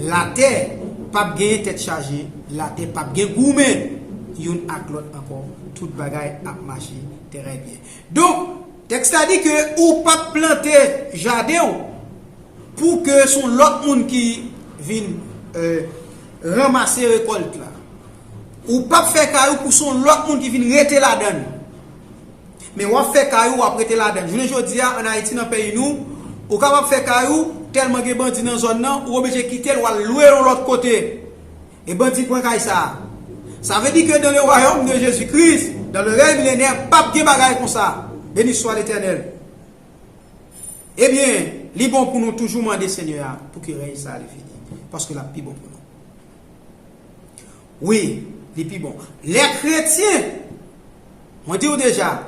La terre, pas bien tête chargée. La terre, pas bien gourmet. Yon ak l'autre encore. Toute bagaille a marché très bien. Donc, texte a dit que ou pas planter jardin pour que son l'autre monde qui vient ramasser récolte là. Ou pas faire caillou pour son l'autre monde qui vient rester là-dedans. Mais on fait caillou ou après là-dedans. Je veux dire en Haïti dans pays nous, ou capable faire caillou tellement que bandit dans zone là ou obligé quitter ou louer de l'autre côté. Et bandit prend caille ça. Ça veut dire que dans le royaume de Jésus-Christ, dans le règne millénaire, pas de bagaille comme ça. Béni soit l'Éternel. Eh bien, il est bon pour nous toujours demander Seigneur pour qu'il règne ça, fini. Parce que la plus bon pour nous. Oui, il est plus bon. Les chrétiens, on dit déjà,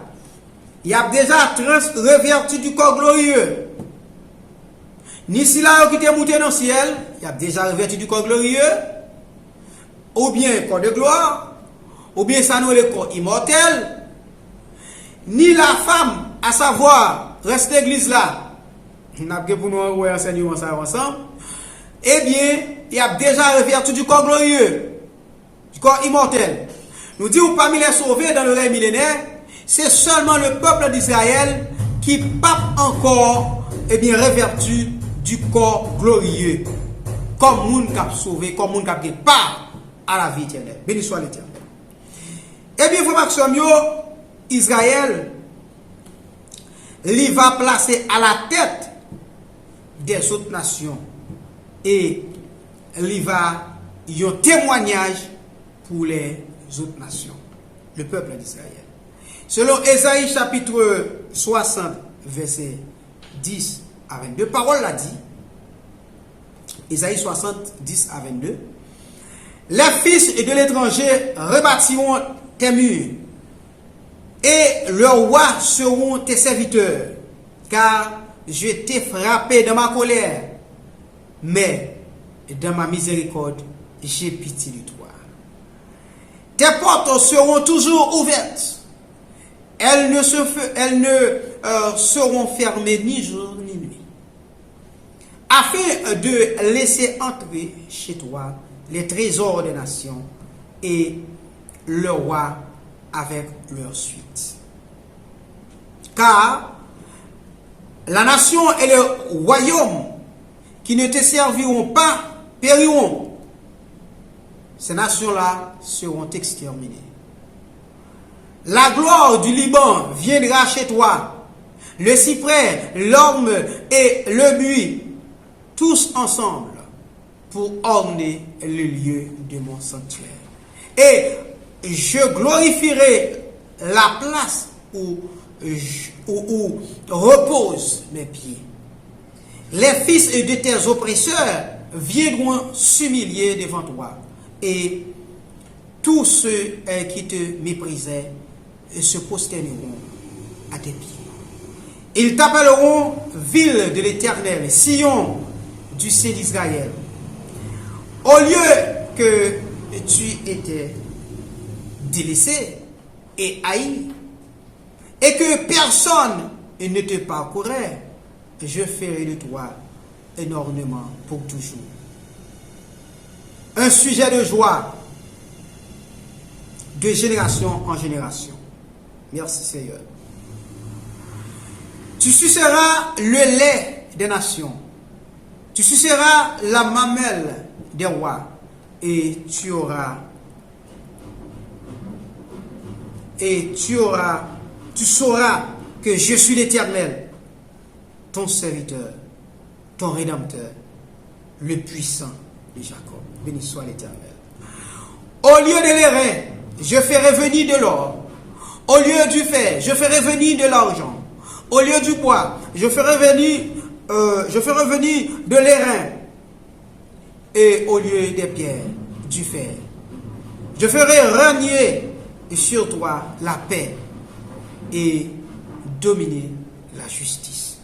il y a déjà reverti du corps glorieux. Ni si là qui était monté dans le ciel, il y a déjà reverti du corps glorieux. Ou bien corps de gloire, ou bien ça nous le corps immortel, ni la femme, à savoir, reste l'église là, on a pour nous enseigner ça ensemble, eh bien, il y a déjà revêtu du corps glorieux, du corps immortel. Nous disons parmi les sauvés dans le règne millénaire, c'est seulement le peuple d'Israël qui pas encore, eh bien, revêtu du corps glorieux, comme moun qui a sauvé, comme moun qui a pas à la vie éternelle. Béni soit l'Éternel. Eh bien, vous Maxime, Israël, il va placer à la tête des autres nations et il va y avoir un témoignage pour les autres nations, le peuple d'Israël. Selon Ésaïe chapitre 60, verset 10 à 22, parole l'a dit, Ésaïe 60, 10 à 22, les fils de l'étranger rebâtiront tes murs, et leurs rois seront tes serviteurs, car je t'ai frappé dans ma colère, mais dans ma miséricorde, j'ai pitié de toi. Tes portes seront toujours ouvertes. Elles ne seront fermées ni jour ni nuit, afin de laisser entrer chez toi les trésors des nations et le roi avec leur suite. Car la nation et le royaume qui ne te serviront pas périront. Ces nations-là seront exterminées. La gloire du Liban viendra chez toi. Le cyprès, l'orme et le buis, tous ensemble, pour orner le lieu de mon sanctuaire. Et je glorifierai la place où reposent mes pieds. Les fils de tes oppresseurs viendront s'humilier devant toi, et tous ceux qui te méprisaient se prosterneront à tes pieds. Ils t'appelleront ville de l'Éternel, Sion du Saint d'Israël. Au lieu que tu étais délaissé et haï, et que personne ne te parcourait, je ferai de toi un ornement pour toujours, un sujet de joie de génération en génération. Merci Seigneur. Tu suceras le lait des nations, tu suceras la mamelle des rois, et tu sauras que je suis l'Éternel, ton serviteur, ton rédempteur, le puissant de Jacob. Béni soit l'Éternel. Au lieu de l'airain, je ferai venir de l'or. Au lieu du fer, je ferai venir de l'argent. Au lieu du bois, je ferai venir de l'airain. Et au lieu des pierres, du fer. Je ferai régner sur toi la paix et dominer la justice.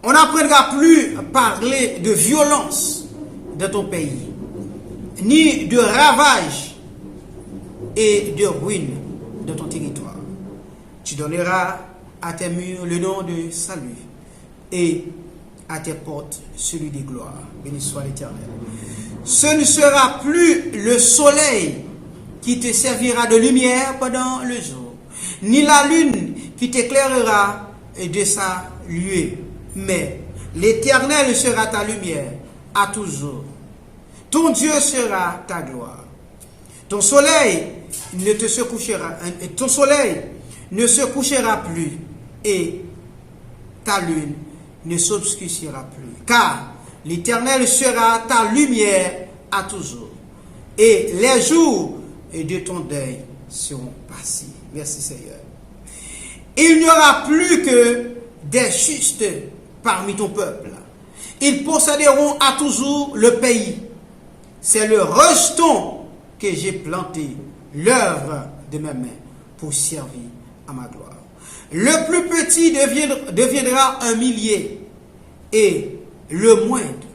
On n'apprendra plus à parler de violence dans ton pays, ni de ravage et de ruine dans ton territoire. Tu donneras à tes murs le nom de salut et à tes portes celui de gloire. Béni soit l'Éternel. Ce ne sera plus le soleil qui te servira de lumière pendant le jour, ni la lune qui t'éclairera de sa lueur, mais l'Éternel sera ta lumière à toujours. Ton Dieu sera ta gloire. Ton soleil ne se couchera plus, et ta lune ne s'obscurcira plus, car l'Éternel sera ta lumière à toujours, et les jours de ton deuil seront passés. Merci Seigneur. Il n'y aura plus que des justes parmi ton peuple. Ils posséderont à toujours le pays. C'est le rejeton que j'ai planté, l'œuvre de mes mains, pour servir à ma gloire. Le plus petit deviendra un millier, et le moindre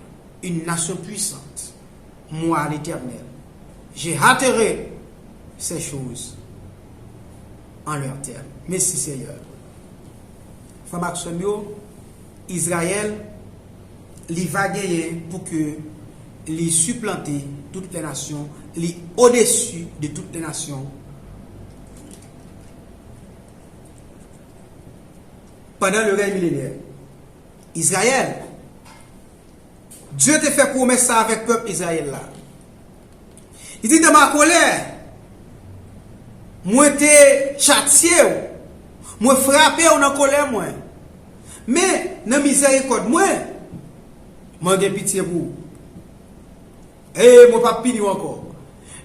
une nation puissante. Moi, l'Éternel, j'ai hâterai ces choses en leur terme. Merci Seigneur. Femme Israël, il va gagner pour que les supplanter toutes les nations, les au-dessus de toutes les nations. Pendant le règne millénaire, Israël, Dieu te fait promesse ça avec le peuple Israël là. Il dit, dans ma colère, moi te châtié, moi frappé ou dans colère moi. Mais dans miséricorde moi j'ai pitié pour vous. Et moi pas fini encore.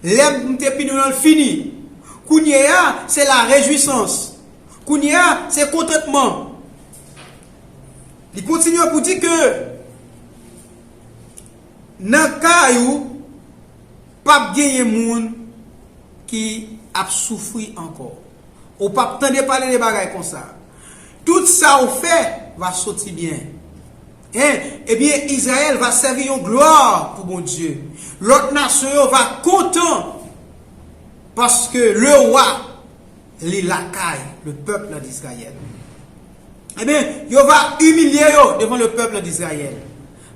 L'aime te fini dans le fini. Kounia c'est la réjouissance. Kounia c'est contentement. Il continue pour dire que dans caillou pas gagner monde qui a souffri encore. Ou pas tendre parler de bagages comme ça. Tout ça au fait va sortir bien. eh bien, Israël va servir une gloire pour mon Dieu. L'autre nation va content parce que le roi, les lacaille, le peuple d'Israël. Eh bien, il va humilier devant le peuple d'Israël.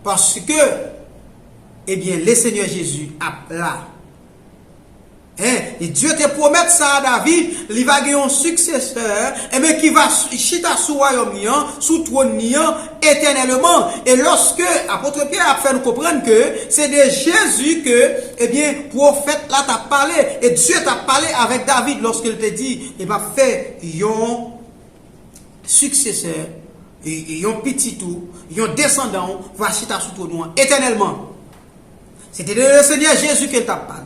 Parce que, eh bien, le Seigneur Jésus a là. Et Dieu te promet ça à David, il va gagner un successeur, et bien qui va chita sous royaume, sous trône éternellement. Et lorsque apôtre Pierre a fait nous comprendre que c'est de Jésus que, eh bien, prophète là t'a parlé, et Dieu t'a parlé avec David lorsqu'il te dit, il va faire un successeur, et un petit tout, un descendant, va chita sous trône éternellement. C'était le Seigneur Jésus qui t'a parlé.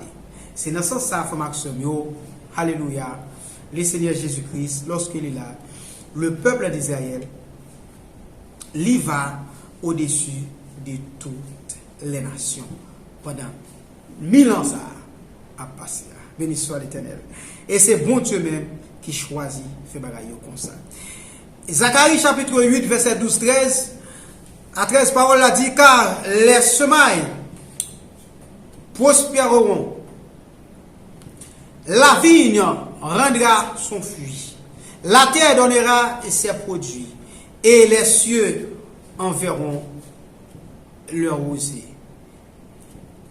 C'est dans ce sens ça, alléluia, le Seigneur Jésus-Christ, lorsqu'il est là, le peuple d'Israël, il va au-dessus de toutes les nations. Pendant 1000 ans, ça a passé. Béni soit l'Éternel. Et c'est bon Dieu même qui choisit de faire bagaille comme ça. Zacharie chapitre 8, verset 12-13, à 13 paroles, a dit, car les semailles prospéreront. La vigne rendra son fruit. La terre donnera ses produits. Et les cieux enverront leur rosée.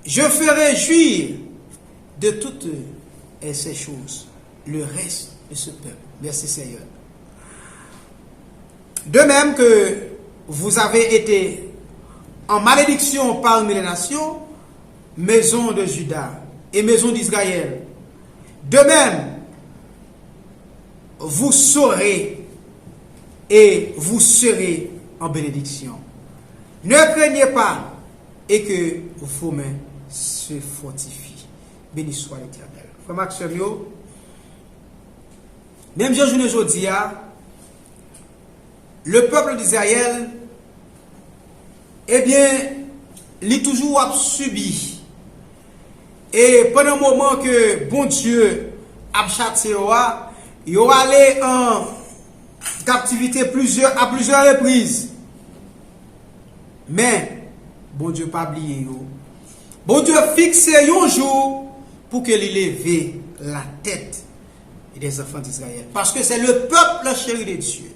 Je ferai jouir de toutes ces choses le reste de ce peuple. Merci Seigneur. De même que vous avez été en malédiction parmi les nations, maison de Juda et maison d'Israël, de même, vous saurez et vous serez en bénédiction. Ne craignez pas et que vos mains se fortifient. Béni soit l'Éternel. Frère Maxime, même aujourd'hui, le peuple d'Israël, eh bien, il toujours subi. Et pendant un moment que bon Dieu a châtié, il est allé en captivité à plusieurs reprises. Mais bon Dieu pas oublié. Bon Dieu fixé un jour pour que il lève la tête des enfants d'Israël. Parce que c'est le peuple chéri de Dieu.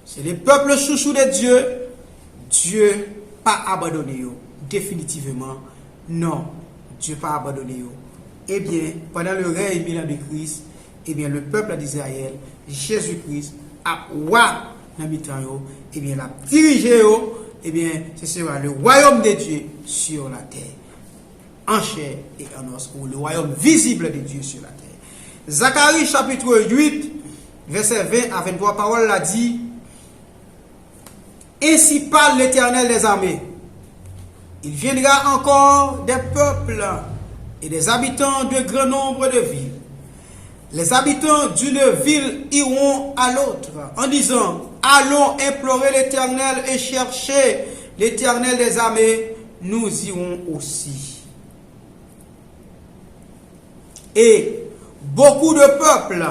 C'est le peuple chouchou de Dieu. Dieu pas abandonné définitivement. Non. Dieu pas abandonné. Eh bien, pendant le règne de Christ, eh bien, le peuple d'Israël, Jésus-Christ, a roi dans le temps, eh bien, l'a dirigé, eh bien, ce sera le royaume de Dieu sur la terre, en chair et en os, ou le royaume visible de Dieu sur la terre. Zacharie chapitre 8, verset 20 à 23, parole l'a dit, ainsi parle l'Éternel des armées. Il viendra encore des peuples et des habitants de grand nombre de villes. Les habitants d'une ville iront à l'autre en disant, allons implorer l'Éternel et chercher l'Éternel des armées, nous irons aussi. Et beaucoup de peuples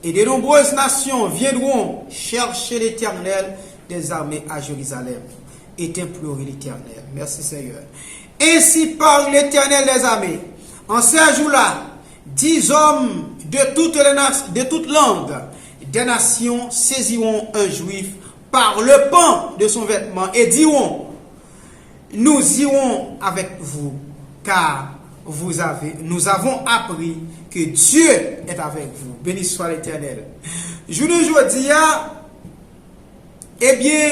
et de nombreuses nations viendront chercher l'Éternel des armées à Jérusalem et implorer l'Éternel. Merci Seigneur. Ainsi parle l'Éternel des armées. En ces jours-là, 10 hommes de toutes langues des nations saisiront un juif par le pan de son vêtement et diront, nous irons avec vous, car nous avons appris que Dieu est avec vous. Béni soit l'Éternel. Je nous dis, eh bien,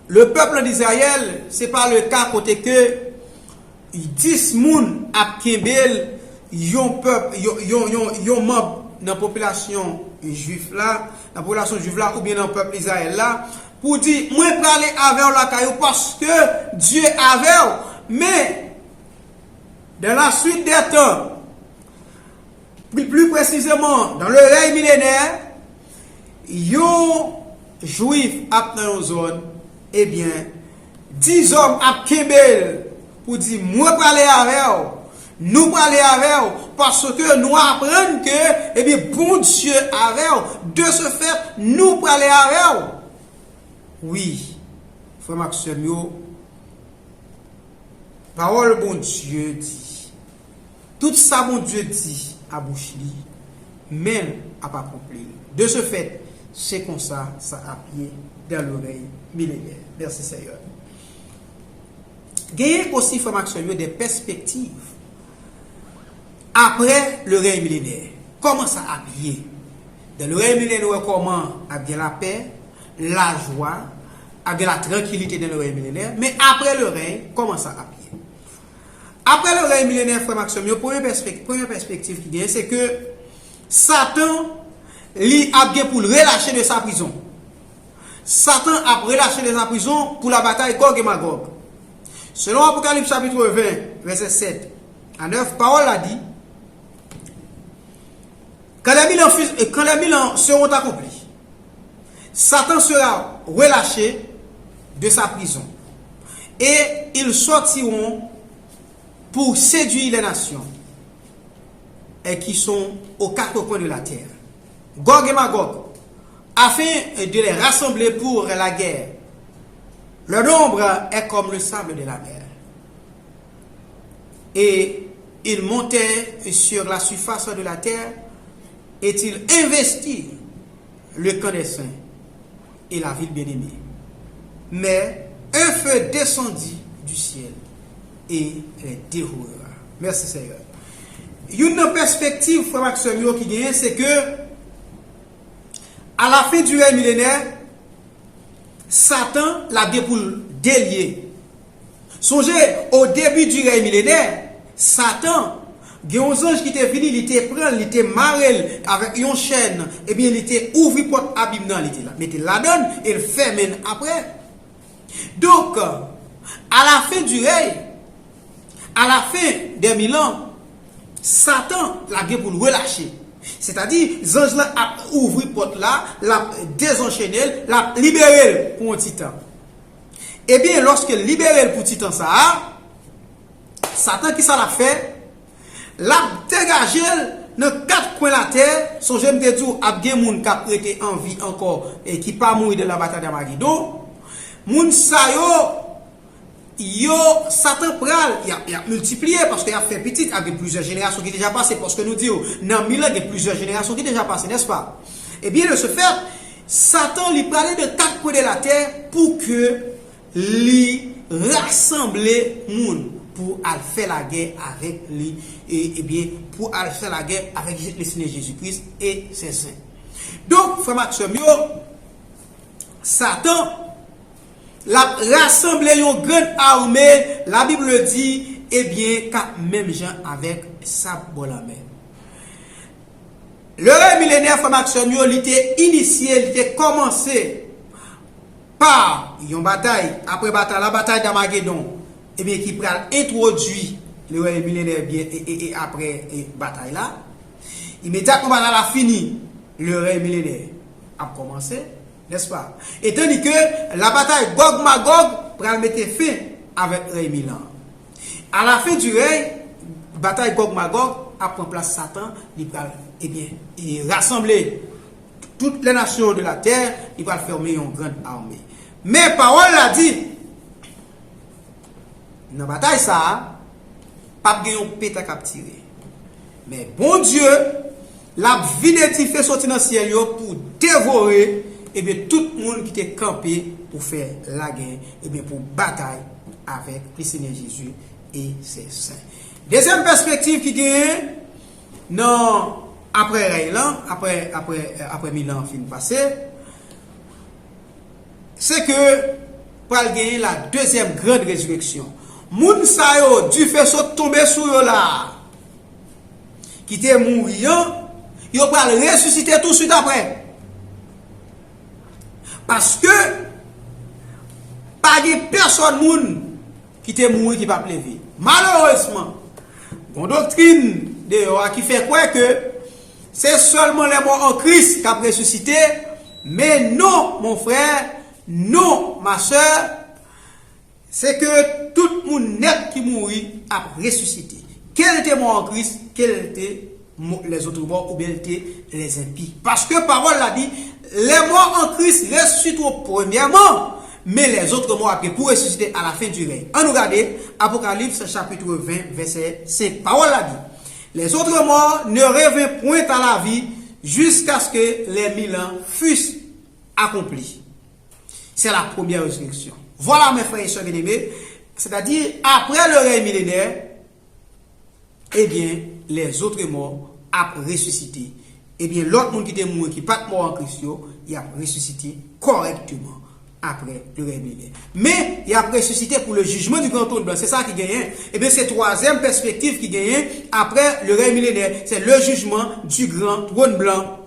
le peuple d'Israël, c'est pas le cas côté que 10 moun a kembel yon peuple, yon membre dans la population juive là, ou bien dans le peuple Israël là, pour dire, moi je vais aller avec la caillou parce que Dieu avec, mais dans la suite des temps, plus précisément dans le règne millénaire, yon juif a dans une zone, eh bien, 10 hommes à Kembel pour dire, moi je vais aller avec, nous allons aller avec, parce que nous apprenons que, eh bien, bon Dieu avec, de ce fait, nous allons aller avec. Oui, frère Maxime, parole bon Dieu dit. Tout ça bon Dieu dit à bouche li, même à pas accompli. De ce fait, c'est comme ça a pied dans l'oreille millénaire. Merci Seigneur. Gagnez aussi, frère Maxime, des perspectives après le règne millénaire. Comment ça habiller? Dans le règne millénaire, comment habiller la paix, la joie, habiller la tranquillité dans le règne millénaire. Mais après le règne, comment ça habiller? Après le règne millénaire, frère Maxime, première perspective qui vient, c'est que Satan li a bien pour le relâcher de sa prison. Satan a relâché de sa prison pour la bataille Gog et Magog. Selon Apocalypse chapitre 20, verset 7 à 9, parole a dit, quand les 1000 ans seront accomplis, Satan sera relâché de sa prison. Et ils sortiront pour séduire les nations et qui sont aux quatre coins de la terre. Gog et Magog, afin de les rassembler pour la guerre. Leur nombre est comme le sable de la mer. Et ils montaient sur la surface de la terre et ils investirent le camp des saints et la ville bien-aimée. Mais un feu descendit du ciel et les dévorera. Merci Seigneur. Une perspective, frère Maxime, qui gagne, c'est que à la fin du règne millénaire, Satan l'a délié. Songez, au début du règne millénaire, Satan, il y a un ange qui était venu, il était prêt, il était marré avec une chaîne, et bien il était ouvert porte abîme, il était là. Mais il la donne et il ferme après. Donc, à la fin du règne, à la fin des 1000 ans, Satan l'a pour le relâcher. C'est-à-dire, les anges là a ouvert porte là, l'a désenchaîné, l'a libéré pour un petit temps. Et bien, lorsque libéré pour un petit temps ça, Satan qui ça l'a fait, l'a dégagé dans quatre coins de la terre. Son j'aime te dire, a bien moun qui a prêté en vie encore et qui pas mourir de la bataille d'Armageddon. Moun sa yo Satan pral, il a multiplié parce qu'il a fait petit avec plusieurs générations qui déjà passé. Parce que nous disons, dans 1000 ans, il y a plusieurs générations qui déjà passé, n'est-ce pas? Et bien, de ce fait, Satan lui parlait de quatre coins de la terre pour que lui rassembler moun pour aller faire la guerre avec lui et bien pour aller faire la guerre avec le Seigneur Jésus-Christ et ses saints. Donc, frère Maxime, Satan l'a rassemblé une grande armée, la Bible dit, eh bien, qu'à même gens avec sa bonne main. Le règne millénaire, frère Maxime, il était initié, il était commencé par une bataille, après bataille, la bataille d'Armageddon, et bien qui prend introduit le règne millénaire bien et après bataille là. Immédiatement bataille a fini, le règne millénaire a commencé, n'est-ce pas? Et tandis que la bataille Gog-Magog prend mettre fin avec le règne millénaire. À la fin du règne, bataille Gog-Magog a pris place Satan, il va rassembler toutes les nations de la terre, il va fermer une grande armée. Mais parole l'a dit, dans la bataille ça, pas de péta capturé. Mais bon Dieu, l'a vindifié sorti dans le ciel pour dévorer et bien tout le monde qui était campé pour faire la guerre et bien pour bataille avec le Seigneur Jésus et ses saints. Deuxième perspective qui gagne, non, après 1000 ans fin passé, c'est que pour gagner la deuxième grande résurrection. Moun sa yo du fait saut tomber sur yo là qui était mourant, yo va ressusciter tout de suite après. Parce que pas de personne moun qui était mort qui va lever. Malheureusement, une doctrine de qui fait quoi que c'est seulement les morts en Christ qui a ressuscité, mais non mon frère, non ma soeur, c'est que tout le monde net qui mourit a ressuscité. Quel était mort en Christ, quel était les autres morts ou bien étaient les impies. Parce que parole l'a dit, les morts en Christ ressuscitent premièrement, mais les autres morts après pour ressusciter à la fin du règne. On nous regarde Apocalypse chapitre 20, verset 5. Parole la dit. Les autres morts ne revinrent point à la vie jusqu'à ce que les 1000 ans fussent accomplis. C'est la première résurrection. Voilà mes frères et sœurs bien-aimés, c'est-à-dire après le règne millénaire, eh bien, les autres morts ont ressuscité. Eh bien, l'autre monde qui était mort, qui n'est pas mort en Christ, il a ressuscité correctement après le règne millénaire. Mais il a ressuscité pour le jugement du grand trône blanc. C'est ça qui gagne. Eh bien, c'est la troisième perspective qui gagne après le règne millénaire. C'est le jugement du grand trône blanc.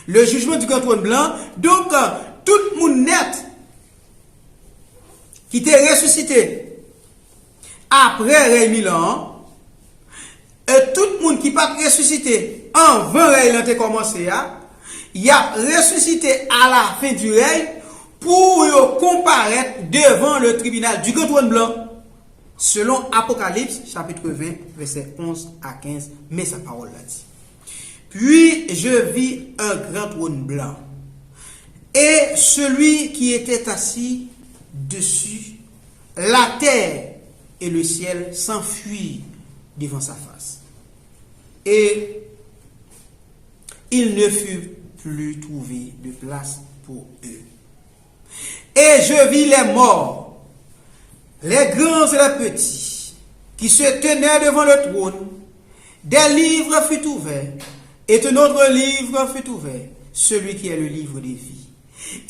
Le jugement du grand trône blanc. Donc, tout le monde net qui était ressuscité après le règne millénaire, et tout le monde qui pas ressuscité en 20 règne a commencé, il a ressuscité à la fin du règne pour comparaître devant le tribunal du grand trône blanc, selon Apocalypse chapitre 20, verset 11 à 15, mais sa parole l'a dit. Puis je vis un grand trône blanc, et celui qui était assis dessus, la terre et le ciel s'enfuient devant sa face. Et il ne fut plus trouvé de place pour eux. Et je vis les morts, les grands et les petits, qui se tenaient devant le trône. Des livres furent ouverts, et un autre livre fut ouvert, celui qui est le livre des vies.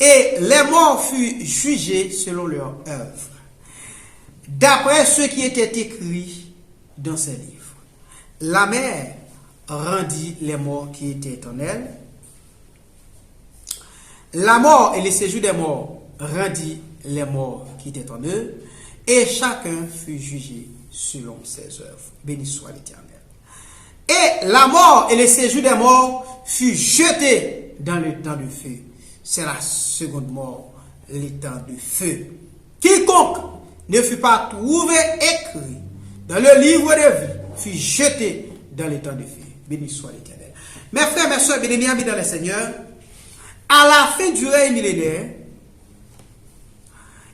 Et les morts furent jugés selon leur œuvre, d'après ce qui était écrit dans ces livres. La mer rendit les morts qui étaient en elle. La mort et le séjour des morts rendit les morts qui étaient en eux. Et chacun fut jugé selon ses œuvres. Béni soit l'Éternel. Et la mort et le séjour des morts fut jeté dans le temps de feu. C'est la seconde mort, le temps de feu. Quiconque ne fut pas trouvé écrit dans le livre de vie fut jeté dans le temps de feu. Béni soit l'Éternel. Mes frères, mes soeurs, bien-aimés, amis dans le Seigneur, à la fin du règne millénaire,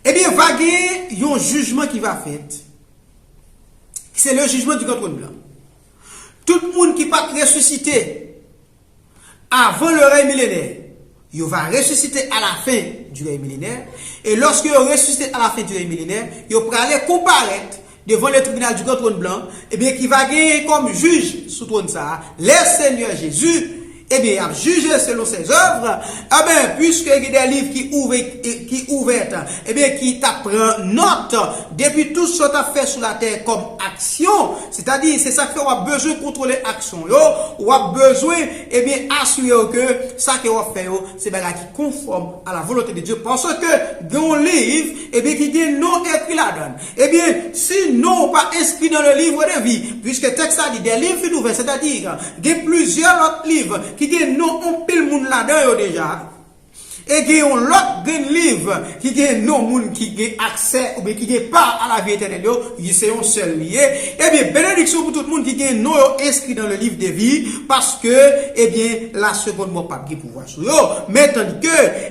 eh bien, va gagner un jugement qui va faire. C'est le jugement du grand trône blanc. Tout le monde qui va ressusciter avant le règne millénaire, il va ressusciter à la fin du règne millénaire. Et lorsque il ressuscite à la fin du règne millénaire, il va aller comparaître devant le tribunal du grand trône blanc, eh bien, qui va gagner comme juge sous trône ça, le Seigneur Jésus, eh bien, il a jugé selon ses œuvres, eh bien, puisque il y a des livres qui ouverts, eh bien, qui t'apprend note, depuis tout ce que tu as fait sur la terre comme action, c'est-à-dire, c'est ça que tu as besoin de contrôler l'action, ou a besoin, eh bien, assurer que ça que tu as fait, c'est bien là qui conforme à la volonté de Dieu, parce que, dans un livre, eh bien, qui dit non écrit là-dedans, eh bien, si non pas inscrit dans le livre de vie, puisque le texte a dit des livres ouverts, c'est-à-dire, il y a plusieurs autres livres, qui dit non, on pile moun là-dedans déjà. Et qui ont l'autre livre qui dit non moun qui a accès ou bien qui n'a pas à la vie éternelle, c'est un seul lié. Eh bien, bénédiction pour tout le monde qui est non inscrit dans le livre de vie parce que, eh bien, la seconde mort pas de pouvoir sur eux. Mais tandis que,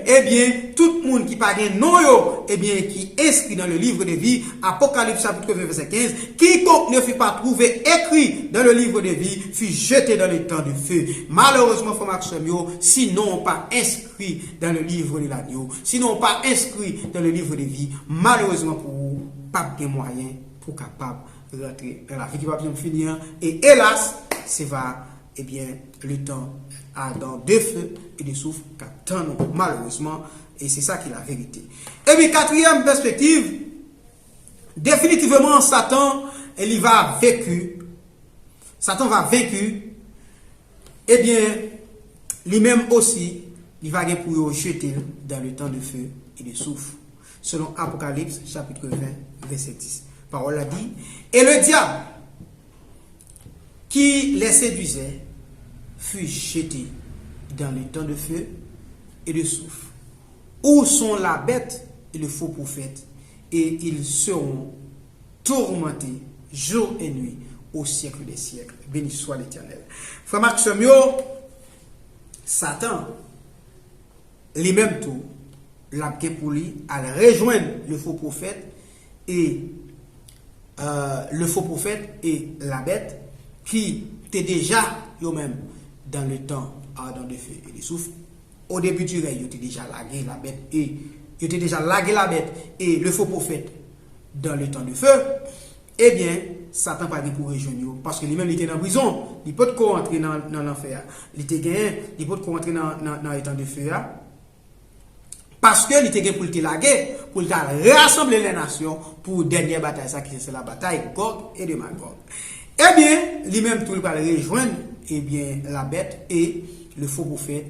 eh bien, tout le monde qui pas de non, eh bien, qui est inscrit dans le livre de vie, Apocalypse chapitre 20, verset 15, quiconque ne fut pas trouvé écrit dans le livre de vie fut jeté dans le temps de feu. Malheureusement, frère Maxime, sinon pas inscrit dans le livre de l'agneau, sinon pas inscrit dans le livre de vie, malheureusement pour vous, pas de moyens pour capable de rentrer dans la vie qui va bien finir. Et hélas, c'est va, eh bien, le temps a dans deux feux et des souffles qu'attendons, malheureusement, et c'est ça qui est la vérité. Et puis, quatrième perspective, définitivement, Satan, il va vaincu. Satan va vaincu. Eh bien, lui-même aussi, il va gagner pour jeter dans le temps de feu et de souffle. Selon Apocalypse, chapitre 20, verset 10. Parole a dit, et le diable qui les séduisait fut jeté dans le temps de feu et de souffle, où sont la bête et le faux prophète, et ils seront tourmentés jour et nuit au siècle des siècles. Béni soit l'Éternel. Frère Maxime, Satan, lui-même tout, l'a pour lui à rejoindre le faux prophète et la bête qui était déjà eux-mêmes dans le temps ardent de feu et de soufre. Au début du règne, ils étaient déjà lagué la bête et le faux prophète dans le temps de feu. Eh bien, Satan pas pour rejoindre parce que lui-même il était dans la prison, il peut pas rentrer dans l'enfer. Il était gagné, il peut pas rentrer dans le temps de feu parce que il était gagné pour te laguer, pour rassembler les nations pour dernière bataille, ça qui c'est la bataille Gog et de Magog. Eh bien, lui-même tout le va rejoindre la bête et le faux prophète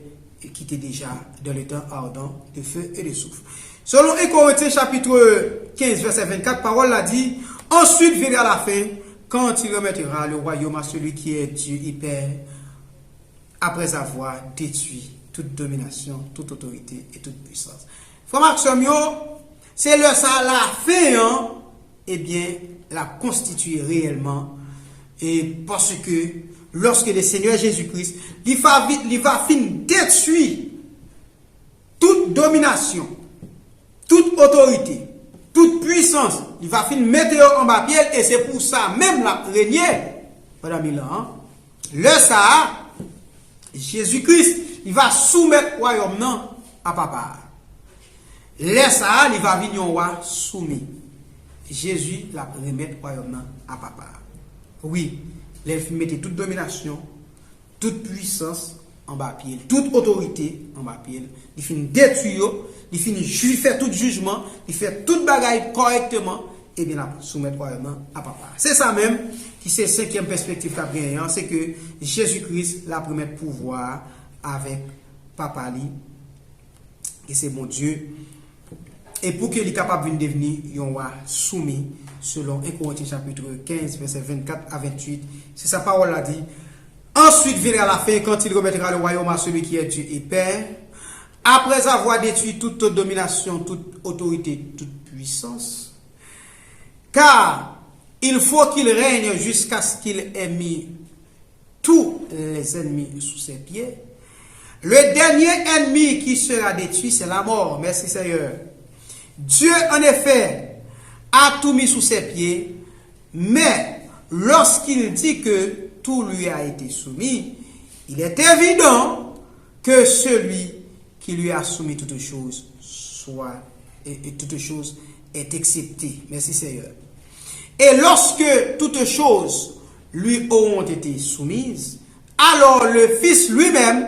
qui était déjà dans le temps ardent de feu et de soufre. Selon 1 Corinthiens chapitre 15 verset 24, parole l'a dit, ensuite verra la fin quand il remettra le royaume à celui qui est Dieu et Père, après avoir détruit toute domination, toute autorité et toute puissance. Frère Maxime, c'est le ça la fin, la constituer réellement, et parce que lorsque le Seigneur Jésus-Christ, il va finir détruire toute domination, toute autorité, toute puissance, il va finir mettre en bas pied, et c'est pour ça même la régner pendant 1000 ans. Le ça, Jésus-Christ, il va soumettre le royaume à papa. Le ça, il va venir au roi soumis. Jésus la remettre le royaume à papa. Oui, il mettait toute domination, toute puissance en bas pied, toute autorité en bas pied. Il finit détruire, il finit faire tout jugement, il fait toute bagaille correctement, et bien là, soumettre royaume à papa. C'est ça même qui c'est cinquième perspective qu'a bien, c'est que Jésus-Christ la promet pouvoir avec papa li, et c'est mon Dieu. Et pour qu'il soit capable de devenir un roi soumis, selon 1 Corinthiens chapitre 15, verset 24 à 28, c'est sa parole l'a dit. Ensuite viendra la fin quand il remettra le royaume à celui qui est Dieu et Père, après avoir détruit toute domination, toute autorité, toute puissance. Car il faut qu'il règne jusqu'à ce qu'il ait mis tous les ennemis sous ses pieds. Le dernier ennemi qui sera détruit, c'est la mort. Merci Seigneur. Dieu, en effet, a tout mis sous ses pieds, mais lorsqu'il dit que tout lui a été soumis, il est évident que celui qui lui a soumis toutes choses toutes choses est accepté. Merci Seigneur. Et lorsque toutes choses lui auront été soumises, alors le Fils lui-même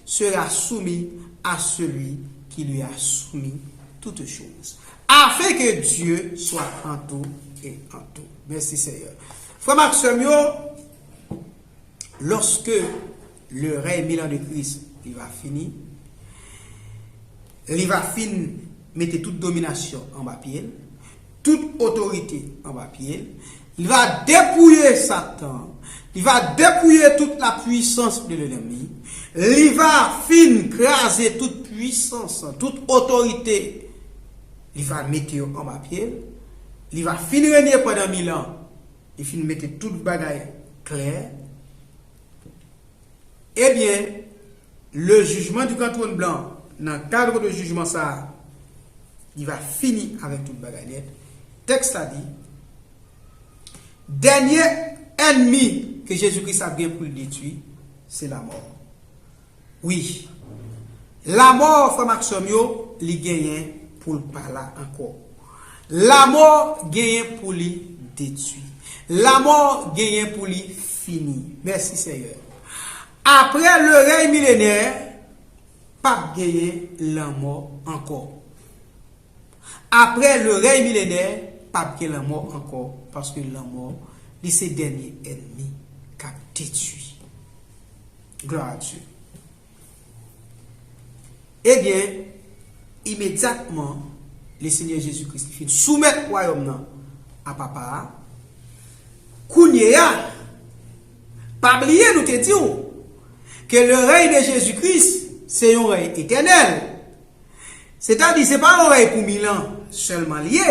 sera soumis à celui qui lui a soumis toutes choses, afin que Dieu soit en tout et en tout. Merci Seigneur. Frère Maxime, lorsque le règne 1000 ans de Christ il va finir mettre toute domination en bas pied, toute autorité en bas pied, il va dépouiller Satan, il va dépouiller toute la puissance de l'ennemi, il va craser toute puissance, toute autorité, il va mettre en bas pied, il va régner pendant 1000 ans, il va mettre toute bagaille claire. Eh bien, le jugement du grand trône blanc, dans le cadre de jugement ça, il va finir avec toute bagaille. Texte a dit, dernier ennemi que Jésus-Christ a bien pour le détruire, c'est la mort. Oui, la mort, frère Maxime, il gagne pour le parler encore. La mort gagne pour le détruire. La mort gagne pour le finir. Merci Seigneur. Après le règne millénaire, pas gagner la mort encore. Après le règne millénaire, pas gagner la mort encore, parce que la mort, c'est le dernier ennemi qui a détruit. Gloire à Dieu. Eh bien, immédiatement, le Seigneur Jésus-Christ fait soumettre le royaume à papa. Kounia, pas oublier, nous te disons que le règne de Jésus-Christ, c'est un règne éternel. C'est-à-dire, ce n'est pas un règne pour 1000 ans seulement lié.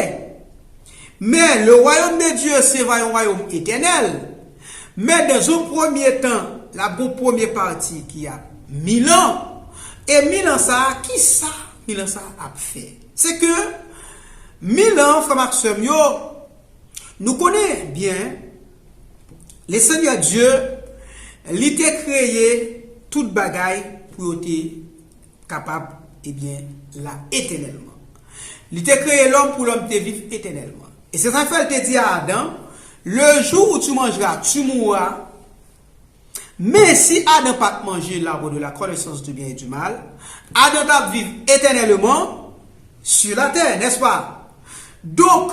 Mais le royaume de Dieu, c'est un royaume éternel. Mais dans un premier temps, la bonne première partie qui a 1000 ans, et 1000 ans, ça, qui ça Milan ça a fait. C'est que Milan, frère Maxime, nous connaissons bien le Seigneur Dieu, il t'a créé toute bagaille pour être capable, eh bien, là, éternellement. Il t'a créé l'homme pour l'homme te vivre éternellement. Et c'est ça qu'il te dit à Adam, le jour où tu mangeras, tu mourras. Mais si Adam n'a pas mangé l'arbre de la connaissance du bien et du mal, Adam va vivre éternellement sur la terre, n'est-ce pas? Donc,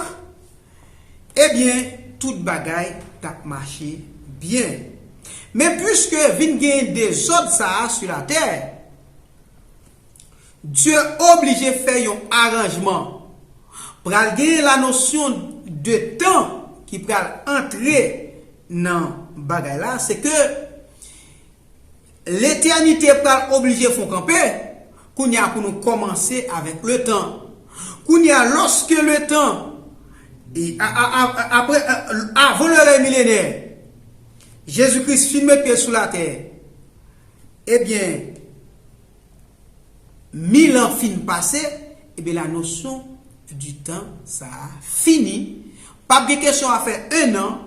eh bien, toute bagaille t'a marché bien. Mais puisque vient des autres ça sur la terre, Dieu obligé de faire un arrangement pour gagner la notion de temps qui peut entrer dans bagaille là, c'est que l'éternité peut obligé de faire camper pour nous commencer avec le temps. Lorsque le temps après avant le règne millénaire, Jésus-Christ filme pied sous la terre. Eh bien, 1000 ans fin passé, eh bien la notion du temps ça a fini. Pas de question à faire 1 an,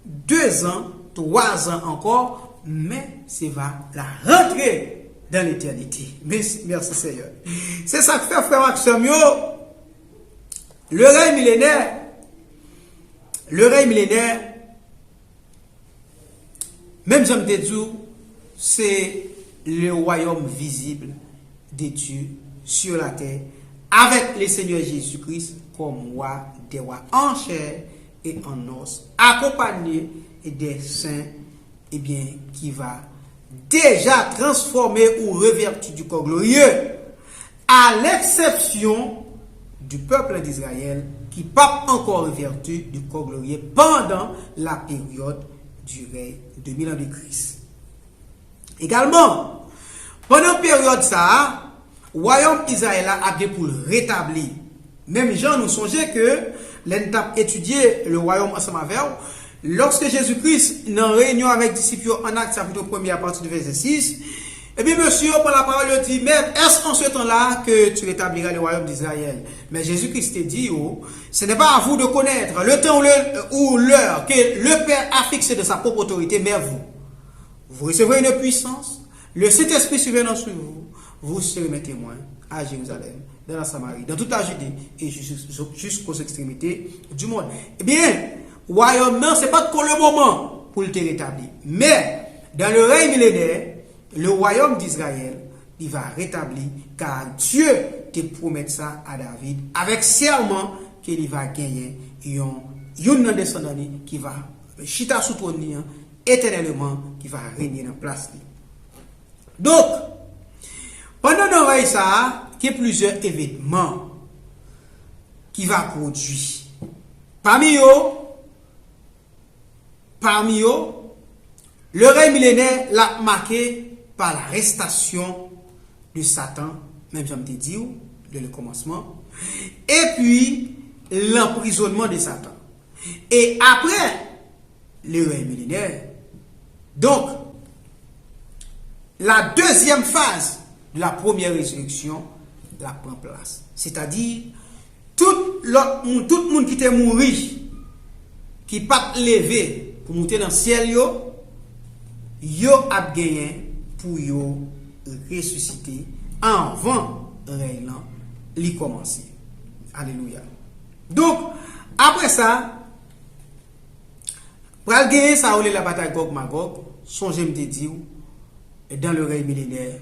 2 ans, 3 ans encore, mais c'est va la rentrer dans l'éternité. Merci Seigneur. C'est ça que fait frère Maxime. Le règne millénaire, même j'aime te dire, c'est le royaume visible de Dieu sur la terre, avec le Seigneur Jésus-Christ comme roi des rois en chair et en os, accompagné des saints, eh bien, qui va déjà transformer ou revêtir du corps glorieux, à l'exception du peuple d'Israël qui n'a pas encore revêtu du corps glorieux pendant la période du règne de 1000 ans de Christ. Également, pendant la période ça, le royaume d'Israël a bien pour le rétablir. Même Jean nous songeait que l'on étudié le royaume ensemble avec lorsque Jésus-Christ, dans réunion avec les disciples en Actes chapitre 1 à partir du verset 6, eh bien, monsieur, pour la parole, il dit, mais est-ce en ce temps-là que tu rétabliras le royaume d'Israël? Mais Jésus-Christ te dit, ce n'est pas à vous de connaître le temps ou l'heure que le Père a fixé de sa propre autorité, mais vous recevrez une puissance, le Saint-Esprit surviendra sur vous, vous serez mes témoins à Jérusalem, dans la Samarie, dans toute la Judée et jusqu'aux extrémités du monde. Eh bien, royaume, non, ce n'est pas pour le moment pour le rétablir. Mais, dans le règne millénaire, le royaume d'Israël, il va rétablir, car Dieu te promet ça à David, avec serment qu'il va gagner un descendant qui va chita sous trône éternellement, qui va régner en place. Donc, pendant le règne ça, il y a plusieurs événements qui va produire. Parmi eux, le règne millénaire l'a marqué par l'arrestation de Satan, même j'aime te dire, de le commencement, et puis l'emprisonnement de Satan. Et après le règne millénaire, donc, la deuxième phase de la première résurrection la prend place. C'est-à-dire, tout le monde qui était mort, qui pas levé pour monter dans le ciel, yo a gagné pour yo ressusciter avant règne li commencer. Alléluia. Donc après ça, pour gagner ça ou la bataille Gog Magog, songez me dire dans le règne millénaire,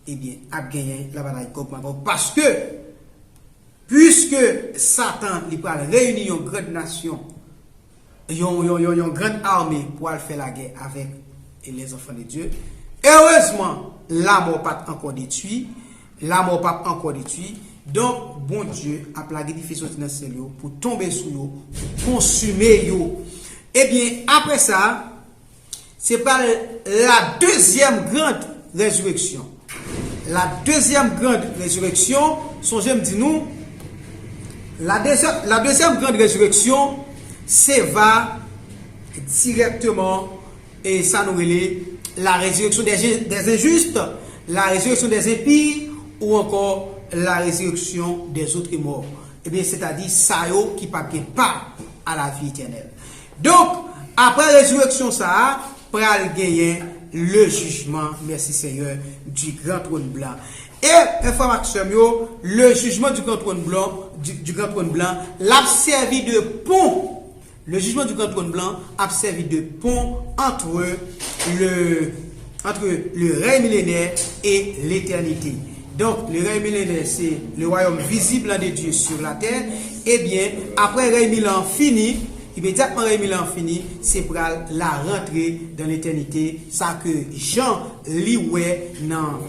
eh bien a gagné la bataille Gog Magog parce que puisque Satan il va réunir une grande nation, une grande armée pour aller faire la guerre avec les enfants de Dieu. Heureusement, la mort pas encore détruit. Donc, bon Dieu a plagué des fils dans ciel pour tomber sur eux, pour consumer eux. Eh bien, après ça, c'est par la deuxième grande résurrection. La deuxième grande résurrection, songez me dit nous, la deuxième grande résurrection, c'est va directement et ça nous relève la résurrection des injustes, la résurrection des impies ou encore la résurrection des autres morts. Eh bien, c'est-à-dire ça qui ne pas à la vie éternelle. Donc, après la résurrection, ça pral gagner le jugement, merci Seigneur, du grand trône blanc. Et, information, le jugement du grand trône blanc, l'a servi de pont. Le jugement du grand trône blanc a servi de pont entre le règne millénaire et l'éternité. Donc, le règne millénaire, c'est le royaume visible de Dieu sur la terre. Eh bien, après le règne millénaire fini, immédiatement le règne millénaire fini, c'est pour la rentrée dans l'éternité. Ça que Jean lit dans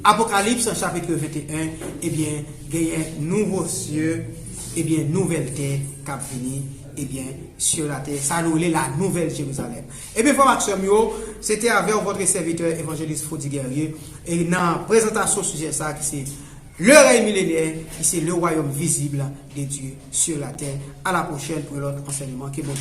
Apocalypse en chapitre 21, eh bien, il y a un nouveau cieux, eh bien, nouvelle terre qui a fini. Eh bien, sur la terre, ça nous est la nouvelle Jérusalem. Eh bien, formation, c'était avec votre serviteur évangéliste Fodi Guerrier. Et dans la présentation sujet ça, qui c'est le règne millénaire, qui c'est le royaume visible de Dieu sur la terre. À la prochaine pour l'autre enseignement qui est bon.